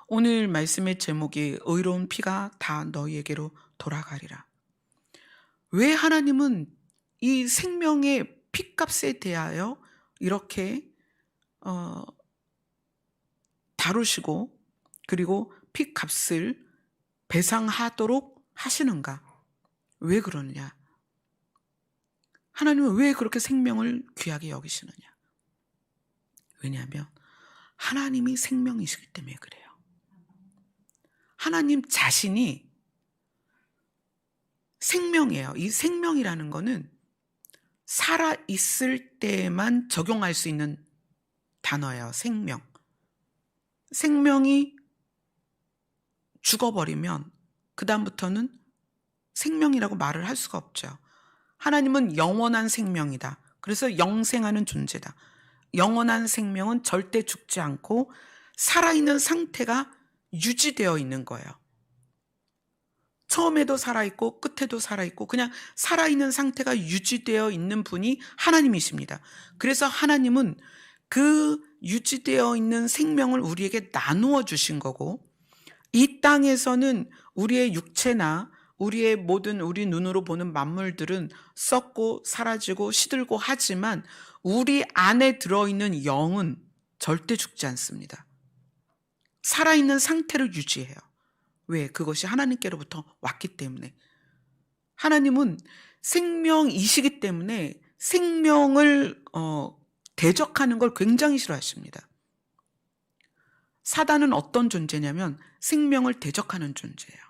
오늘 말씀의 제목이 의로운 피가 다 너희에게로 돌아가리라. 왜 하나님은 이 생명의 핏값에 대하여 이렇게 다루시고 그리고 핏값을 배상하도록 하시는가? 왜 그러느냐? 하나님은 왜 그렇게 생명을 귀하게 여기시느냐? 왜냐하면 하나님이 생명이시기 때문에 그래요. 하나님 자신이 생명이에요. 이 생명이라는 거는 살아있을 때만 적용할 수 있는 단어예요. 생명. 생명이 죽어버리면 그 다음부터는 생명이라고 말을 할 수가 없죠. 하나님은 영원한 생명이다. 그래서 영생하는 존재다. 영원한 생명은 절대 죽지 않고 살아있는 상태가 유지되어 있는 거예요. 처음에도 살아있고 끝에도 살아있고 그냥 살아있는 상태가 유지되어 있는 분이 하나님이십니다. 그래서 하나님은 그 유지되어 있는 생명을 우리에게 나누어 주신 거고 이 땅에서는 우리의 육체나 우리의 모든 우리 눈으로 보는 만물들은 썩고 사라지고 시들고 하지만 우리 안에 들어있는 영은 절대 죽지 않습니다. 살아있는 상태를 유지해요. 왜? 그것이 하나님께로부터 왔기 때문에. 하나님은 생명이시기 때문에 생명을 대적하는 걸 굉장히 싫어하십니다. 사단은 어떤 존재냐면 생명을 대적하는 존재예요.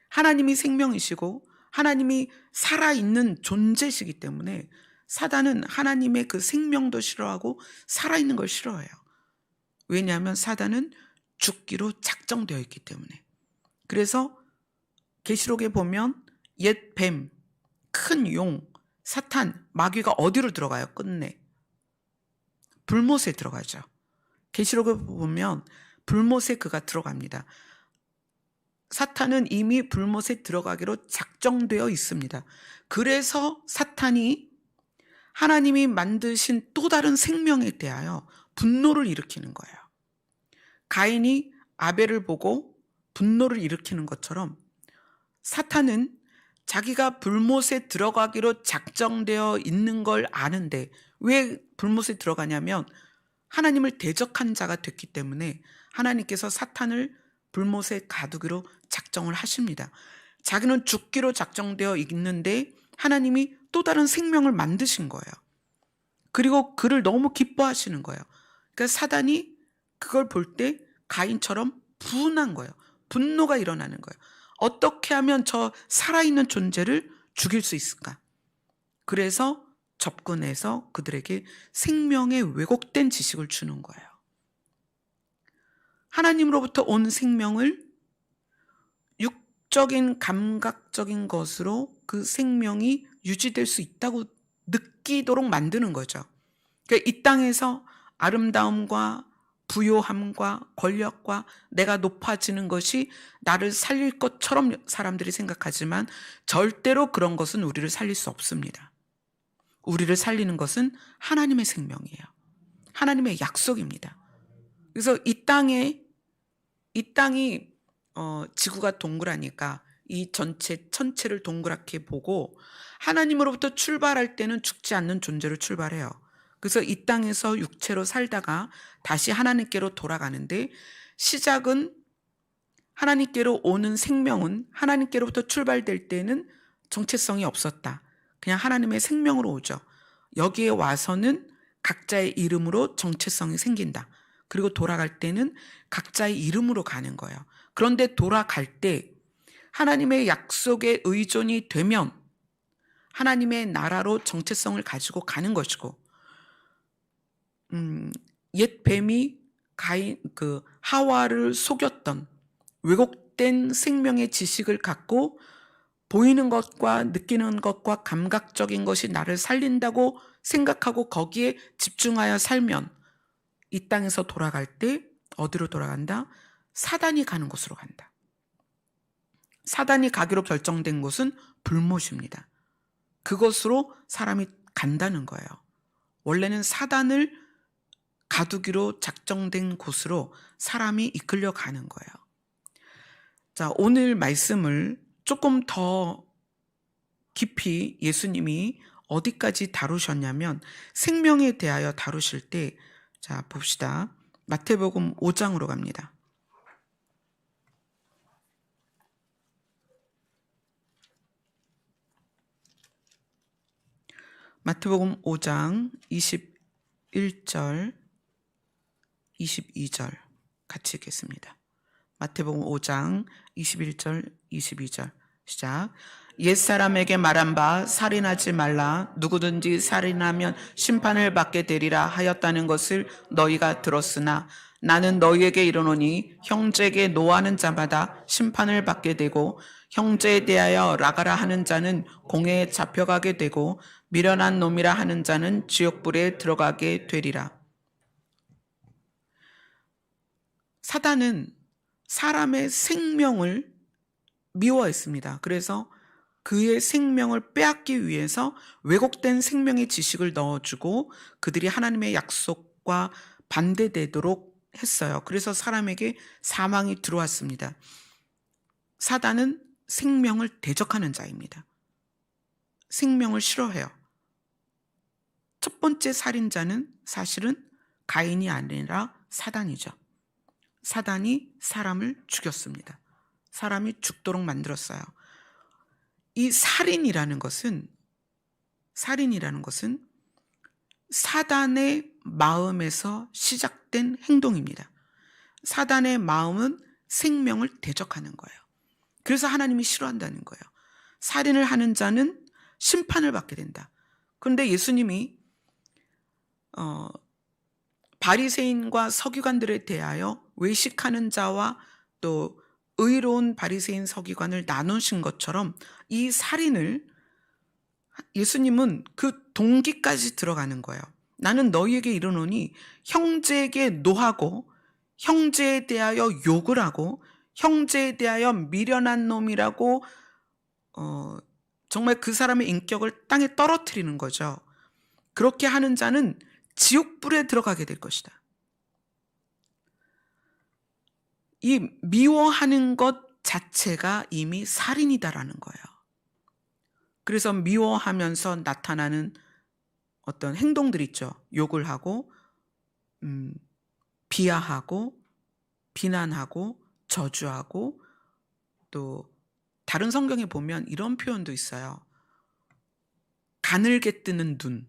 하나님이 생명이시고 하나님이 살아있는 존재시기 때문에 사단은 하나님의 그 생명도 싫어하고 살아있는 걸 싫어해요. 왜냐하면 사단은 죽기로 작정되어 있기 때문에. 그래서 계시록에 보면 옛 뱀, 큰 용, 사탄, 마귀가 어디로 들어가요? 끝내 불못에 들어가죠. 계시록에 보면 불못에 그가 들어갑니다. 사탄은 이미 불못에 들어가기로 작정되어 있습니다. 그래서 사탄이 하나님이 만드신 또 다른 생명에 대하여 분노를 일으키는 거예요. 가인이 아벨을 보고 분노를 일으키는 것처럼 사탄은 자기가 불못에 들어가기로 작정되어 있는 걸 아는데, 왜 불못에 들어가냐면 하나님을 대적한 자가 됐기 때문에 하나님께서 사탄을 불못에 가두기로 작정을 하십니다. 자기는 죽기로 작정되어 있는데 하나님이 또 다른 생명을 만드신 거예요. 그리고 그를 너무 기뻐하시는 거예요. 그러니까 사단이 그걸 볼 때 가인처럼 분한 거예요. 분노가 일어나는 거예요. 어떻게 하면 저 살아있는 존재를 죽일 수 있을까? 그래서 접근해서 그들에게 생명의 왜곡된 지식을 주는 거예요. 하나님으로부터 온 생명을 육적인 감각적인 것으로 그 생명이 유지될 수 있다고 느끼도록 만드는 거죠. 그러니까 이 땅에서 아름다움과 부요함과 권력과 내가 높아지는 것이 나를 살릴 것처럼 사람들이 생각하지만 절대로 그런 것은 우리를 살릴 수 없습니다. 우리를 살리는 것은 하나님의 생명이에요. 하나님의 약속입니다. 그래서 이 땅이 지구가 동그라니까 이 천체를 동그랗게 보고 하나님으로부터 출발할 때는 죽지 않는 존재로 출발해요. 그래서 이 땅에서 육체로 살다가 다시 하나님께로 돌아가는데, 시작은 하나님께로 오는 생명은 하나님께로부터 출발될 때는 정체성이 없었다. 그냥 하나님의 생명으로 오죠. 여기에 와서는 각자의 이름으로 정체성이 생긴다. 그리고 돌아갈 때는 각자의 이름으로 가는 거예요. 그런데 돌아갈 때 하나님의 약속에 의존이 되면 하나님의 나라로 정체성을 가지고 가는 것이고, 옛 뱀이 하와를 속였던 왜곡된 생명의 지식을 갖고 보이는 것과 느끼는 것과 감각적인 것이 나를 살린다고 생각하고 거기에 집중하여 살면 이 땅에서 돌아갈 때 어디로 돌아간다? 사단이 가는 곳으로 간다. 사단이 가기로 결정된 곳은 불못입니다. 그것으로 사람이 간다는 거예요. 원래는 사단을 가두기로 작정된 곳으로 사람이 이끌려 가는 거예요. 자, 오늘 말씀을 조금 더 깊이 예수님이 어디까지 다루셨냐면 생명에 대하여 다루실 때, 자, 봅시다. 마태복음 5장으로 갑니다. 마태복음 5장 21절, 22절 같이 읽겠습니다. 마태복음 5장 21절, 22절 시작. 옛사람에게 말한 바 살인하지 말라. 누구든지 살인하면 심판을 받게 되리라 하였다는 것을 너희가 들었으나 나는 너희에게 이르노니 형제에게 노하는 자마다 심판을 받게 되고 형제에 대하여 라가라 하는 자는 공회에 잡혀가게 되고 미련한 놈이라 하는 자는 지옥불에 들어가게 되리라. 사단은 사람의 생명을 미워했습니다. 그래서 그의 생명을 빼앗기 위해서 왜곡된 생명의 지식을 넣어주고 그들이 하나님의 약속과 반대되도록 했어요. 그래서 사람에게 사망이 들어왔습니다. 사단은 생명을 대적하는 자입니다. 생명을 싫어해요. 첫 번째 살인자는 사실은 가인이 아니라 사단이죠. 사단이 사람을 죽였습니다. 사람이 죽도록 만들었어요. 이 살인이라는 것은 사단의 마음에서 시작된 행동입니다. 사단의 마음은 생명을 대적하는 거예요. 그래서 하나님이 싫어한다는 거예요. 살인을 하는 자는 심판을 받게 된다. 그런데 예수님이 바리새인과 서기관들에 대하여 외식하는 자와 또 의로운 바리새인 서기관을 나누신 것처럼 이 살인을 예수님은 그 동기까지 들어가는 거예요. 나는 너희에게 이르노니 형제에게 노하고 형제에 대하여 욕을 하고 형제에 대하여 미련한 놈이라고 정말 그 사람의 인격을 땅에 떨어뜨리는 거죠. 그렇게 하는 자는 지옥불에 들어가게 될 것이다. 이 미워하는 것 자체가 이미 살인이다라는 거예요. 그래서 미워하면서 나타나는 어떤 행동들 있죠. 욕을 하고 비하하고 비난하고 저주하고, 또 다른 성경에 보면 이런 표현도 있어요. 가늘게 뜨는 눈,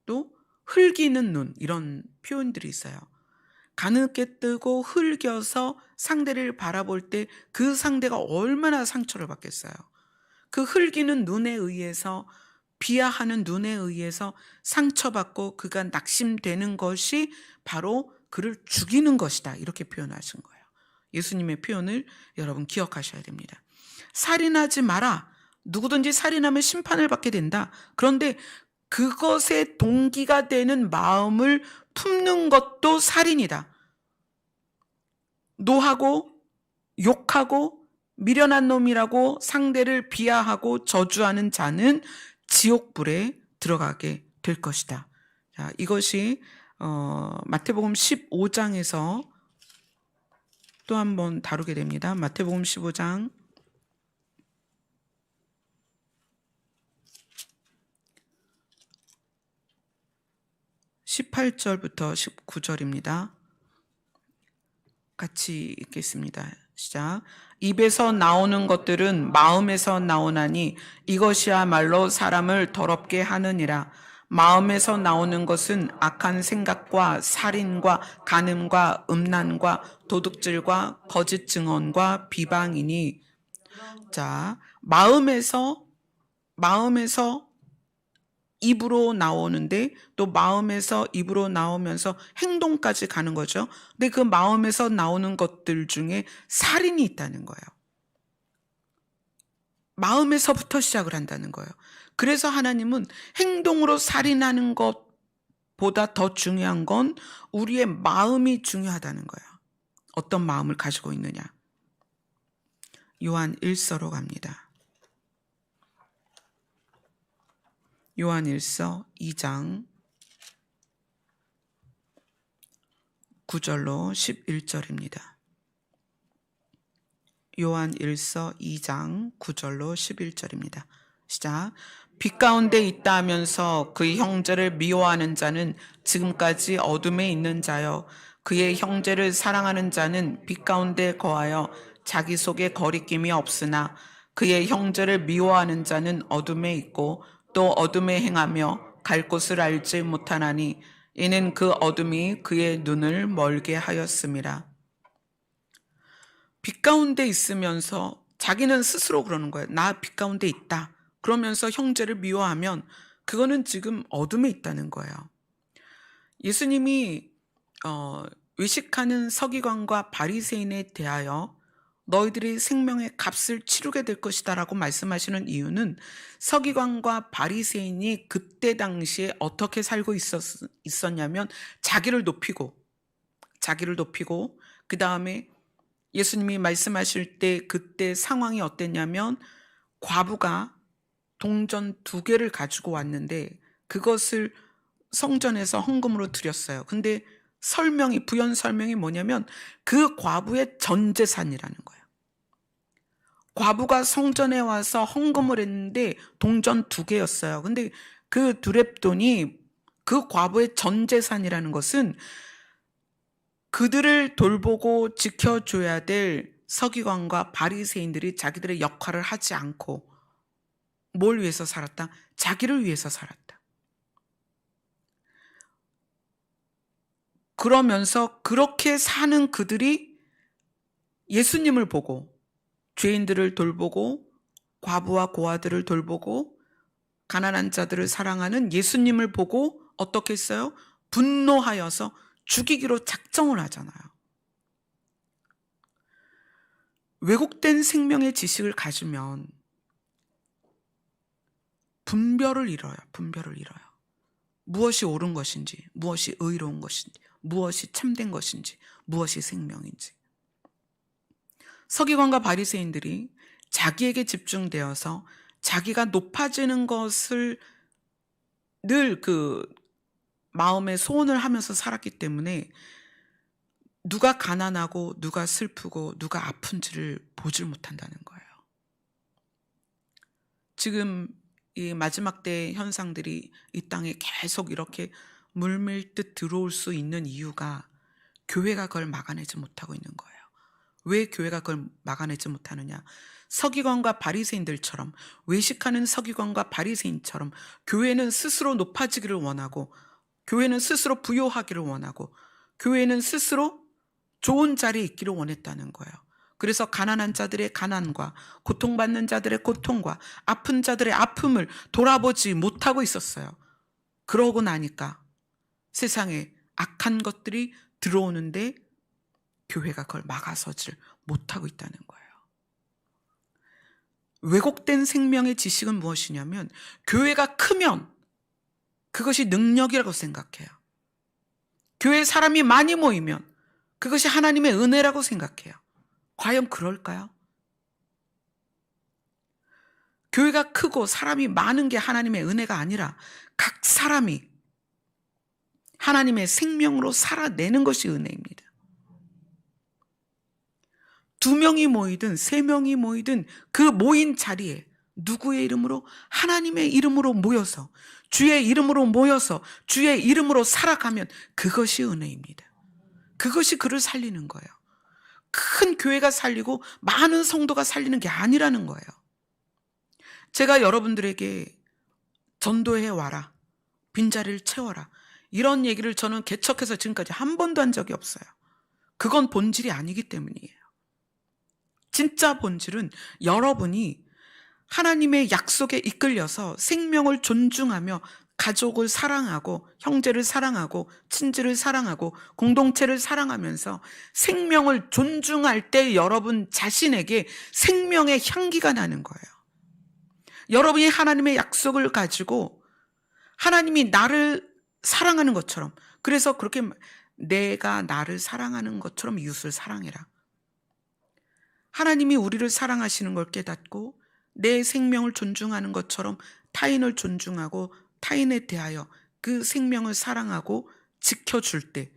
또 흘기는 눈, 이런 표현들이 있어요. 가늘게 뜨고 흘겨서 상대를 바라볼 때 그 상대가 얼마나 상처를 받겠어요. 그 흘기는 눈에 의해서, 비하하는 눈에 의해서 상처받고 그가 낙심되는 것이 바로 그를 죽이는 것이다, 이렇게 표현하신 거예요. 예수님의 표현을 여러분 기억하셔야 됩니다. 살인하지 마라. 누구든지 살인하면 심판을 받게 된다. 그런데 그것의 동기가 되는 마음을 품는 것도 살인이다. 노하고 욕하고 미련한 놈이라고 상대를 비하하고 저주하는 자는 지옥불에 들어가게 될 것이다. 자, 이것이 마태복음 15장에서 또 한 번 다루게 됩니다. 마태복음 15장 18절부터 19절입니다. 같이 읽겠습니다. 시작. 입에서 나오는 것들은 마음에서 나오나니 이것이야말로 사람을 더럽게 하느니라. 마음에서 나오는 것은 악한 생각과 살인과 간음과 음란과 도둑질과 거짓 증언과 비방이니. 자, 마음에서 입으로 나오는데, 또 마음에서 입으로 나오면서 행동까지 가는 거죠. 근데 그 마음에서 나오는 것들 중에 살인이 있다는 거예요. 마음에서부터 시작을 한다는 거예요. 그래서 하나님은 행동으로 살인하는 것보다 더 중요한 건 우리의 마음이 중요하다는 거예요. 어떤 마음을 가지고 있느냐. 요한 1서로 갑니다. 요한 1서 2장 9절로 11절입니다. 요한 1서 2장 9절로 11절입니다. 시작. 빛 가운데 있다 하면서 그의 형제를 미워하는 자는 지금까지 어둠에 있는 자요. 그의 형제를 사랑하는 자는 빛 가운데 거하여 자기 속에 거리낌이 없으나 그의 형제를 미워하는 자는 어둠에 있고 또 어둠에 행하며 갈 곳을 알지 못하나니 이는 그 어둠이 그의 눈을 멀게 하였음이라. 빛 가운데 있으면서 자기는 스스로 그러는 거예요. 나 빛 가운데 있다. 그러면서 형제를 미워하면 그거는 지금 어둠에 있다는 거예요. 예수님이 외식하는 서기관과 바리새인에 대하여 너희들이 생명의 값을 치르게 될 것이다 라고 말씀하시는 이유는, 서기관과 바리새인이 그때 당시에 어떻게 살고 있었냐면 자기를 높이고 그 다음에 예수님이 말씀하실 때 그때 상황이 어땠냐면, 과부가 동전 2개를 가지고 왔는데 그것을 성전에서 헌금으로 드렸어요. 근데 부연 설명이 뭐냐면 그 과부의 전 재산이라는 거예요. 과부가 성전에 와서 헌금을 했는데 동전 2개였어요. 근데 그 두렙돈이 그 과부의 전 재산이라는 것은 그들을 돌보고 지켜줘야 될 서기관과 바리새인들이 자기들의 역할을 하지 않고 뭘 위해서 살았다? 자기를 위해서 살았다. 그러면서 그렇게 사는 그들이 예수님을 보고, 죄인들을 돌보고 과부와 고아들을 돌보고 가난한 자들을 사랑하는 예수님을 보고 어떻게 했어요? 분노하여서 죽이기로 작정을 하잖아요. 왜곡된 생명의 지식을 가지면 분별을 잃어요. 무엇이 옳은 것인지, 무엇이 의로운 것인지, 무엇이 참된 것인지, 무엇이 생명인지. 서기관과 바리새인들이 자기에게 집중되어서 자기가 높아지는 것을 늘 그 마음에 소원을 하면서 살았기 때문에 누가 가난하고 누가 슬프고 누가 아픈지를 보질 못한다는 거예요. 지금 이 마지막 때 현상들이 이 땅에 계속 이렇게 물밀듯 들어올 수 있는 이유가 교회가 그걸 막아내지 못하고 있는 거예요. 왜 교회가 그걸 막아내지 못하느냐? 서기관과 바리새인들처럼, 외식하는 서기관과 바리새인처럼 교회는 스스로 높아지기를 원하고, 교회는 스스로 부요하기를 원하고, 교회는 스스로 좋은 자리에 있기를 원했다는 거예요. 그래서 가난한 자들의 가난과 고통받는 자들의 고통과 아픈 자들의 아픔을 돌아보지 못하고 있었어요. 그러고 나니까 세상에 악한 것들이 들어오는데 교회가 그걸 막아서질 못하고 있다는 거예요. 왜곡된 생명의 지식은 무엇이냐면 교회가 크면 그것이 능력이라고 생각해요. 교회에 사람이 많이 모이면 그것이 하나님의 은혜라고 생각해요. 과연 그럴까요? 교회가 크고 사람이 많은 게 하나님의 은혜가 아니라 각 사람이 하나님의 생명으로 살아내는 것이 은혜입니다. 2명이 모이든 3명이 모이든 그 모인 자리에 누구의 이름으로? 하나님의 이름으로 모여서, 주의 이름으로 모여서 주의 이름으로 살아가면 그것이 은혜입니다. 그것이 그를 살리는 거예요. 큰 교회가 살리고 많은 성도가 살리는 게 아니라는 거예요. 제가 여러분들에게 전도해 와라, 빈자리를 채워라, 이런 얘기를 저는 개척해서 지금까지 한 번도 한 적이 없어요. 그건 본질이 아니기 때문이에요. 진짜 본질은 여러분이 하나님의 약속에 이끌려서 생명을 존중하며 가족을 사랑하고 형제를 사랑하고 친지를 사랑하고 공동체를 사랑하면서 생명을 존중할 때 여러분 자신에게 생명의 향기가 나는 거예요. 여러분이 하나님의 약속을 가지고 하나님이 나를 사랑하는 것처럼, 그래서 그렇게 내가 나를 사랑하는 것처럼 이웃을 사랑해라. 하나님이 우리를 사랑하시는 걸 깨닫고 내 생명을 존중하는 것처럼 타인을 존중하고 타인에 대하여 그 생명을 사랑하고 지켜줄 때,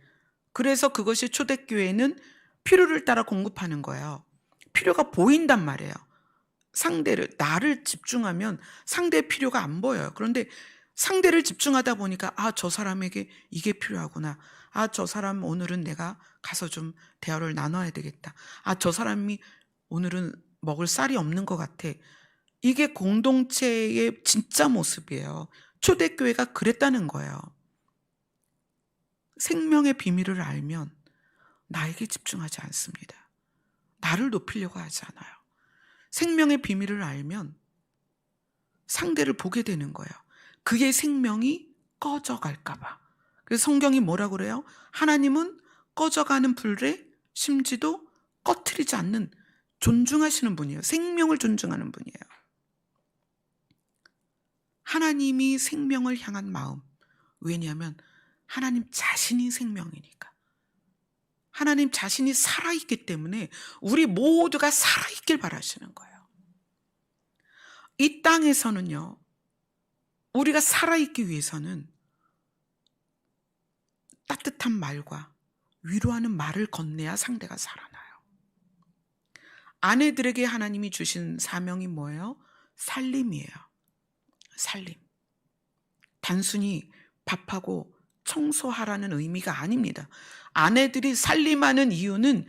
그래서 그것이 초대교회는 필요를 따라 공급하는 거예요. 필요가 보인단 말이에요. 나를 집중하면 상대의 필요가 안 보여요. 그런데 상대를 집중하다 보니까 저 사람에게 이게 필요하구나. 저 사람 오늘은 내가 가서 좀 대화를 나눠야 되겠다. 저 사람이 오늘은 먹을 쌀이 없는 것 같아. 이게 공동체의 진짜 모습이에요. 초대교회가 그랬다는 거예요. 생명의 비밀을 알면 나에게 집중하지 않습니다. 나를 높이려고 하지 않아요. 생명의 비밀을 알면 상대를 보게 되는 거예요. 그의 생명이 꺼져갈까 봐. 그래서 성경이 뭐라고 그래요? 하나님은 꺼져가는 불에 심지도 꺼트리지 않는 존중하시는 분이에요. 생명을 존중하는 분이에요. 하나님이 생명을 향한 마음. 왜냐하면 하나님 자신이 생명이니까. 하나님 자신이 살아있기 때문에 우리 모두가 살아있길 바라시는 거예요. 이 땅에서는요, 우리가 살아있기 위해서는 따뜻한 말과 위로하는 말을 건네야 상대가 살아나요. 아내들에게 하나님이 주신 사명이 뭐예요? 살림이에요. 살림. 단순히 밥하고 청소하라는 의미가 아닙니다. 아내들이 살림하는 이유는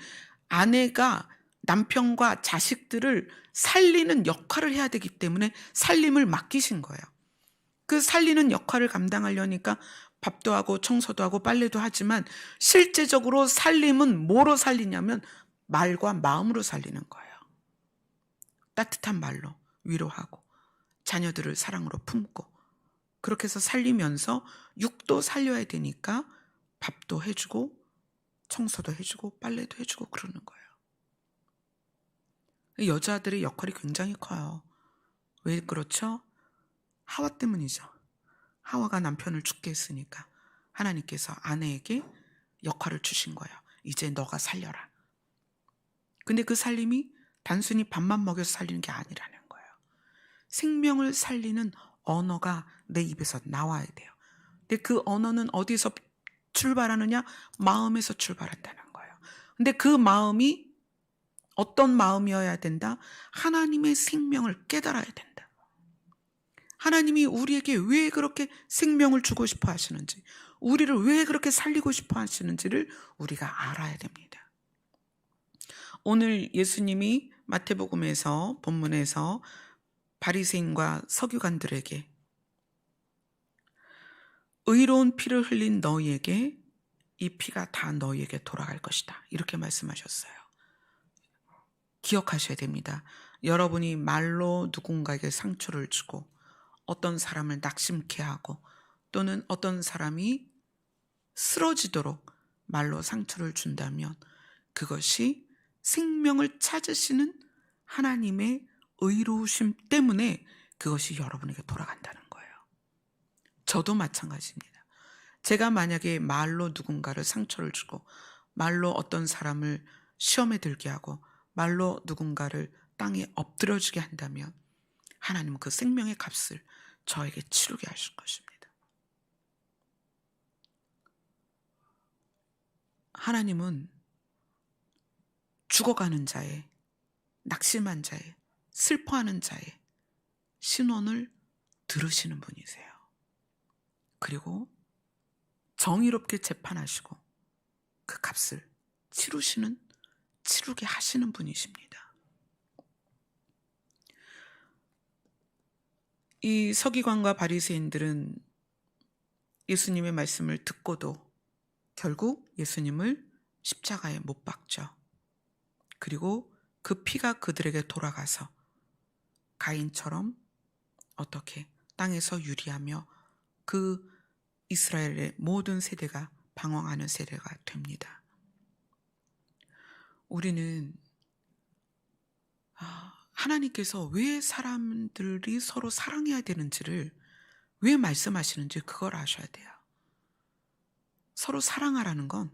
아내가 남편과 자식들을 살리는 역할을 해야 되기 때문에 살림을 맡기신 거예요. 그 살리는 역할을 감당하려니까 밥도 하고 청소도 하고 빨래도 하지만 실제적으로 살림은 뭐로 살리냐면 말과 마음으로 살리는 거예요. 따뜻한 말로 위로하고 자녀들을 사랑으로 품고, 그렇게 해서 살리면서 육도 살려야 되니까 밥도 해주고 청소도 해주고 빨래도 해주고 그러는 거예요. 여자들의 역할이 굉장히 커요. 왜 그렇죠? 하와 때문이죠. 하와가 남편을 죽게 했으니까 하나님께서 아내에게 역할을 주신 거예요. 이제 너가 살려라. 근데 그 살림이 단순히 밥만 먹여서 살리는 게 아니라는 거예요. 생명을 살리는 언어가 내 입에서 나와야 돼요. 근데 그 언어는 어디서 출발하느냐? 마음에서 출발한다는 거예요. 근데 그 마음이 어떤 마음이어야 된다? 하나님의 생명을 깨달아야 된다. 하나님이 우리에게 왜 그렇게 생명을 주고 싶어 하시는지, 우리를 왜 그렇게 살리고 싶어 하시는지를 우리가 알아야 됩니다. 오늘 예수님이 마태복음에서 본문에서 바리새인과 서기관들에게 의로운 피를 흘린 너희에게 이 피가 다 너희에게 돌아갈 것이다, 이렇게 말씀하셨어요. 기억하셔야 됩니다. 여러분이 말로 누군가에게 상처를 주고 어떤 사람을 낙심케 하고 또는 어떤 사람이 쓰러지도록 말로 상처를 준다면 그것이 생명을 찾으시는 하나님의 의로우심 때문에 그것이 여러분에게 돌아간다는 거예요. 저도 마찬가지입니다. 제가 만약에 말로 누군가를 상처를 주고 말로 어떤 사람을 시험에 들게 하고 말로 누군가를 땅에 엎드려지게 한다면 하나님은 그 생명의 값을 저에게 치르게 하실 것입니다. 하나님은 죽어가는 자의, 낙심한 자의, 슬퍼하는 자의 신원을 들으시는 분이세요. 그리고 정의롭게 재판하시고 그 값을 치르게 하시는 분이십니다. 이 서기관과 바리새인들은 예수님의 말씀을 듣고도 결국 예수님을 십자가에 못 박죠. 그리고 그 피가 그들에게 돌아가서 가인처럼 어떻게 땅에서 유리하며 그 이스라엘의 모든 세대가 방황하는 세대가 됩니다. 우리는 하나님께서 왜 사람들이 서로 사랑해야 되는지를 왜 말씀하시는지 그걸 아셔야 돼요. 서로 사랑하라는 건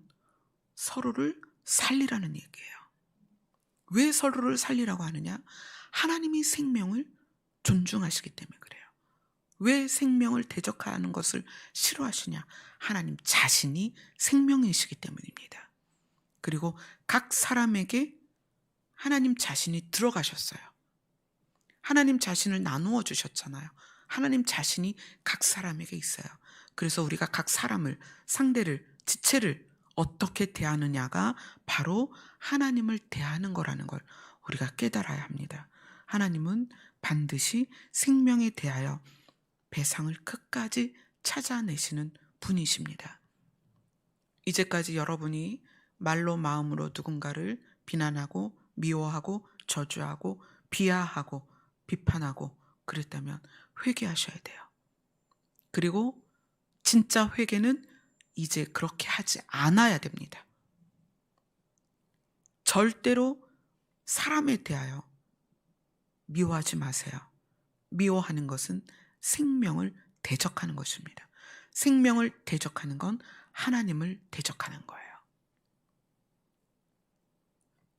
서로를 살리라는 얘기예요. 왜 서로를 살리라고 하느냐? 하나님이 생명을 존중하시기 때문에 그래요. 왜 생명을 대적하는 것을 싫어하시냐? 하나님 자신이 생명이시기 때문입니다. 그리고 각 사람에게 하나님 자신이 들어가셨어요. 하나님 자신을 나누어 주셨잖아요. 하나님 자신이 각 사람에게 있어요. 그래서 우리가 각 사람을, 상대를, 지체를 어떻게 대하느냐가 바로 하나님을 대하는 거라는 걸 우리가 깨달아야 합니다. 하나님은 반드시 생명에 대하여 배상을 끝까지 찾아내시는 분이십니다. 이제까지 여러분이 말로 마음으로 누군가를 비난하고 미워하고 저주하고 비하하고 비판하고 그랬다면 회개하셔야 돼요. 그리고 진짜 회개는 이제 그렇게 하지 않아야 됩니다. 절대로 사람에 대하여 미워하지 마세요. 미워하는 것은 생명을 대적하는 것입니다. 생명을 대적하는 건 하나님을 대적하는 거예요.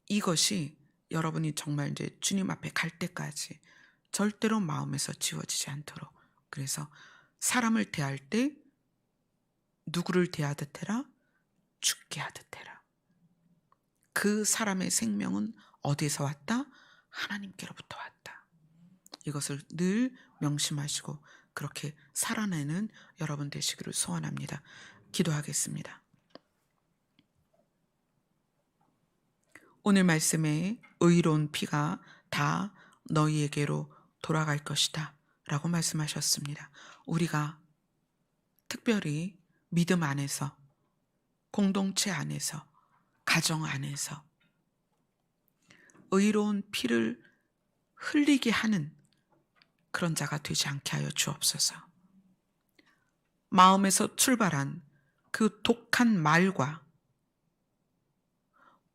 이것이 여러분이 정말 이제 주님 앞에 갈 때까지 절대로 마음에서 지워지지 않도록, 그래서 사람을 대할 때 누구를 대하듯 해라? 죽게 하듯 해라. 그 사람의 생명은 어디에서 왔다? 하나님께로부터 왔다. 이것을 늘 명심하시고 그렇게 살아내는 여러분 되시기를 소원합니다. 기도하겠습니다. 오늘 말씀에 의로운 피가 다 너희에게로 돌아갈 것이다 라고 말씀하셨습니다. 우리가 특별히 믿음 안에서, 공동체 안에서, 가정 안에서 의로운 피를 흘리게 하는 그런 자가 되지 않게 하여 주옵소서. 마음에서 출발한 그 독한 말과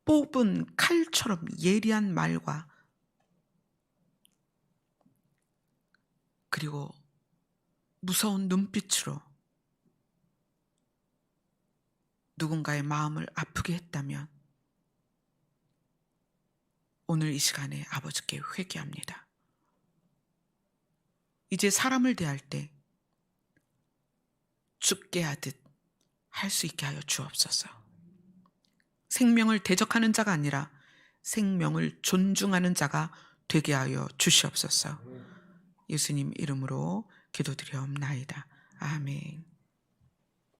뽑은 칼처럼 예리한 말과 그리고 무서운 눈빛으로 누군가의 마음을 아프게 했다면 오늘 이 시간에 아버지께 회개합니다. 이제 사람을 대할 때 죽게 하듯 할 수 있게 하여 주옵소서. 생명을 대적하는 자가 아니라 생명을 존중하는 자가 되게 하여 주시옵소서. 예수님 이름으로 기도드리옵나이다. 아멘.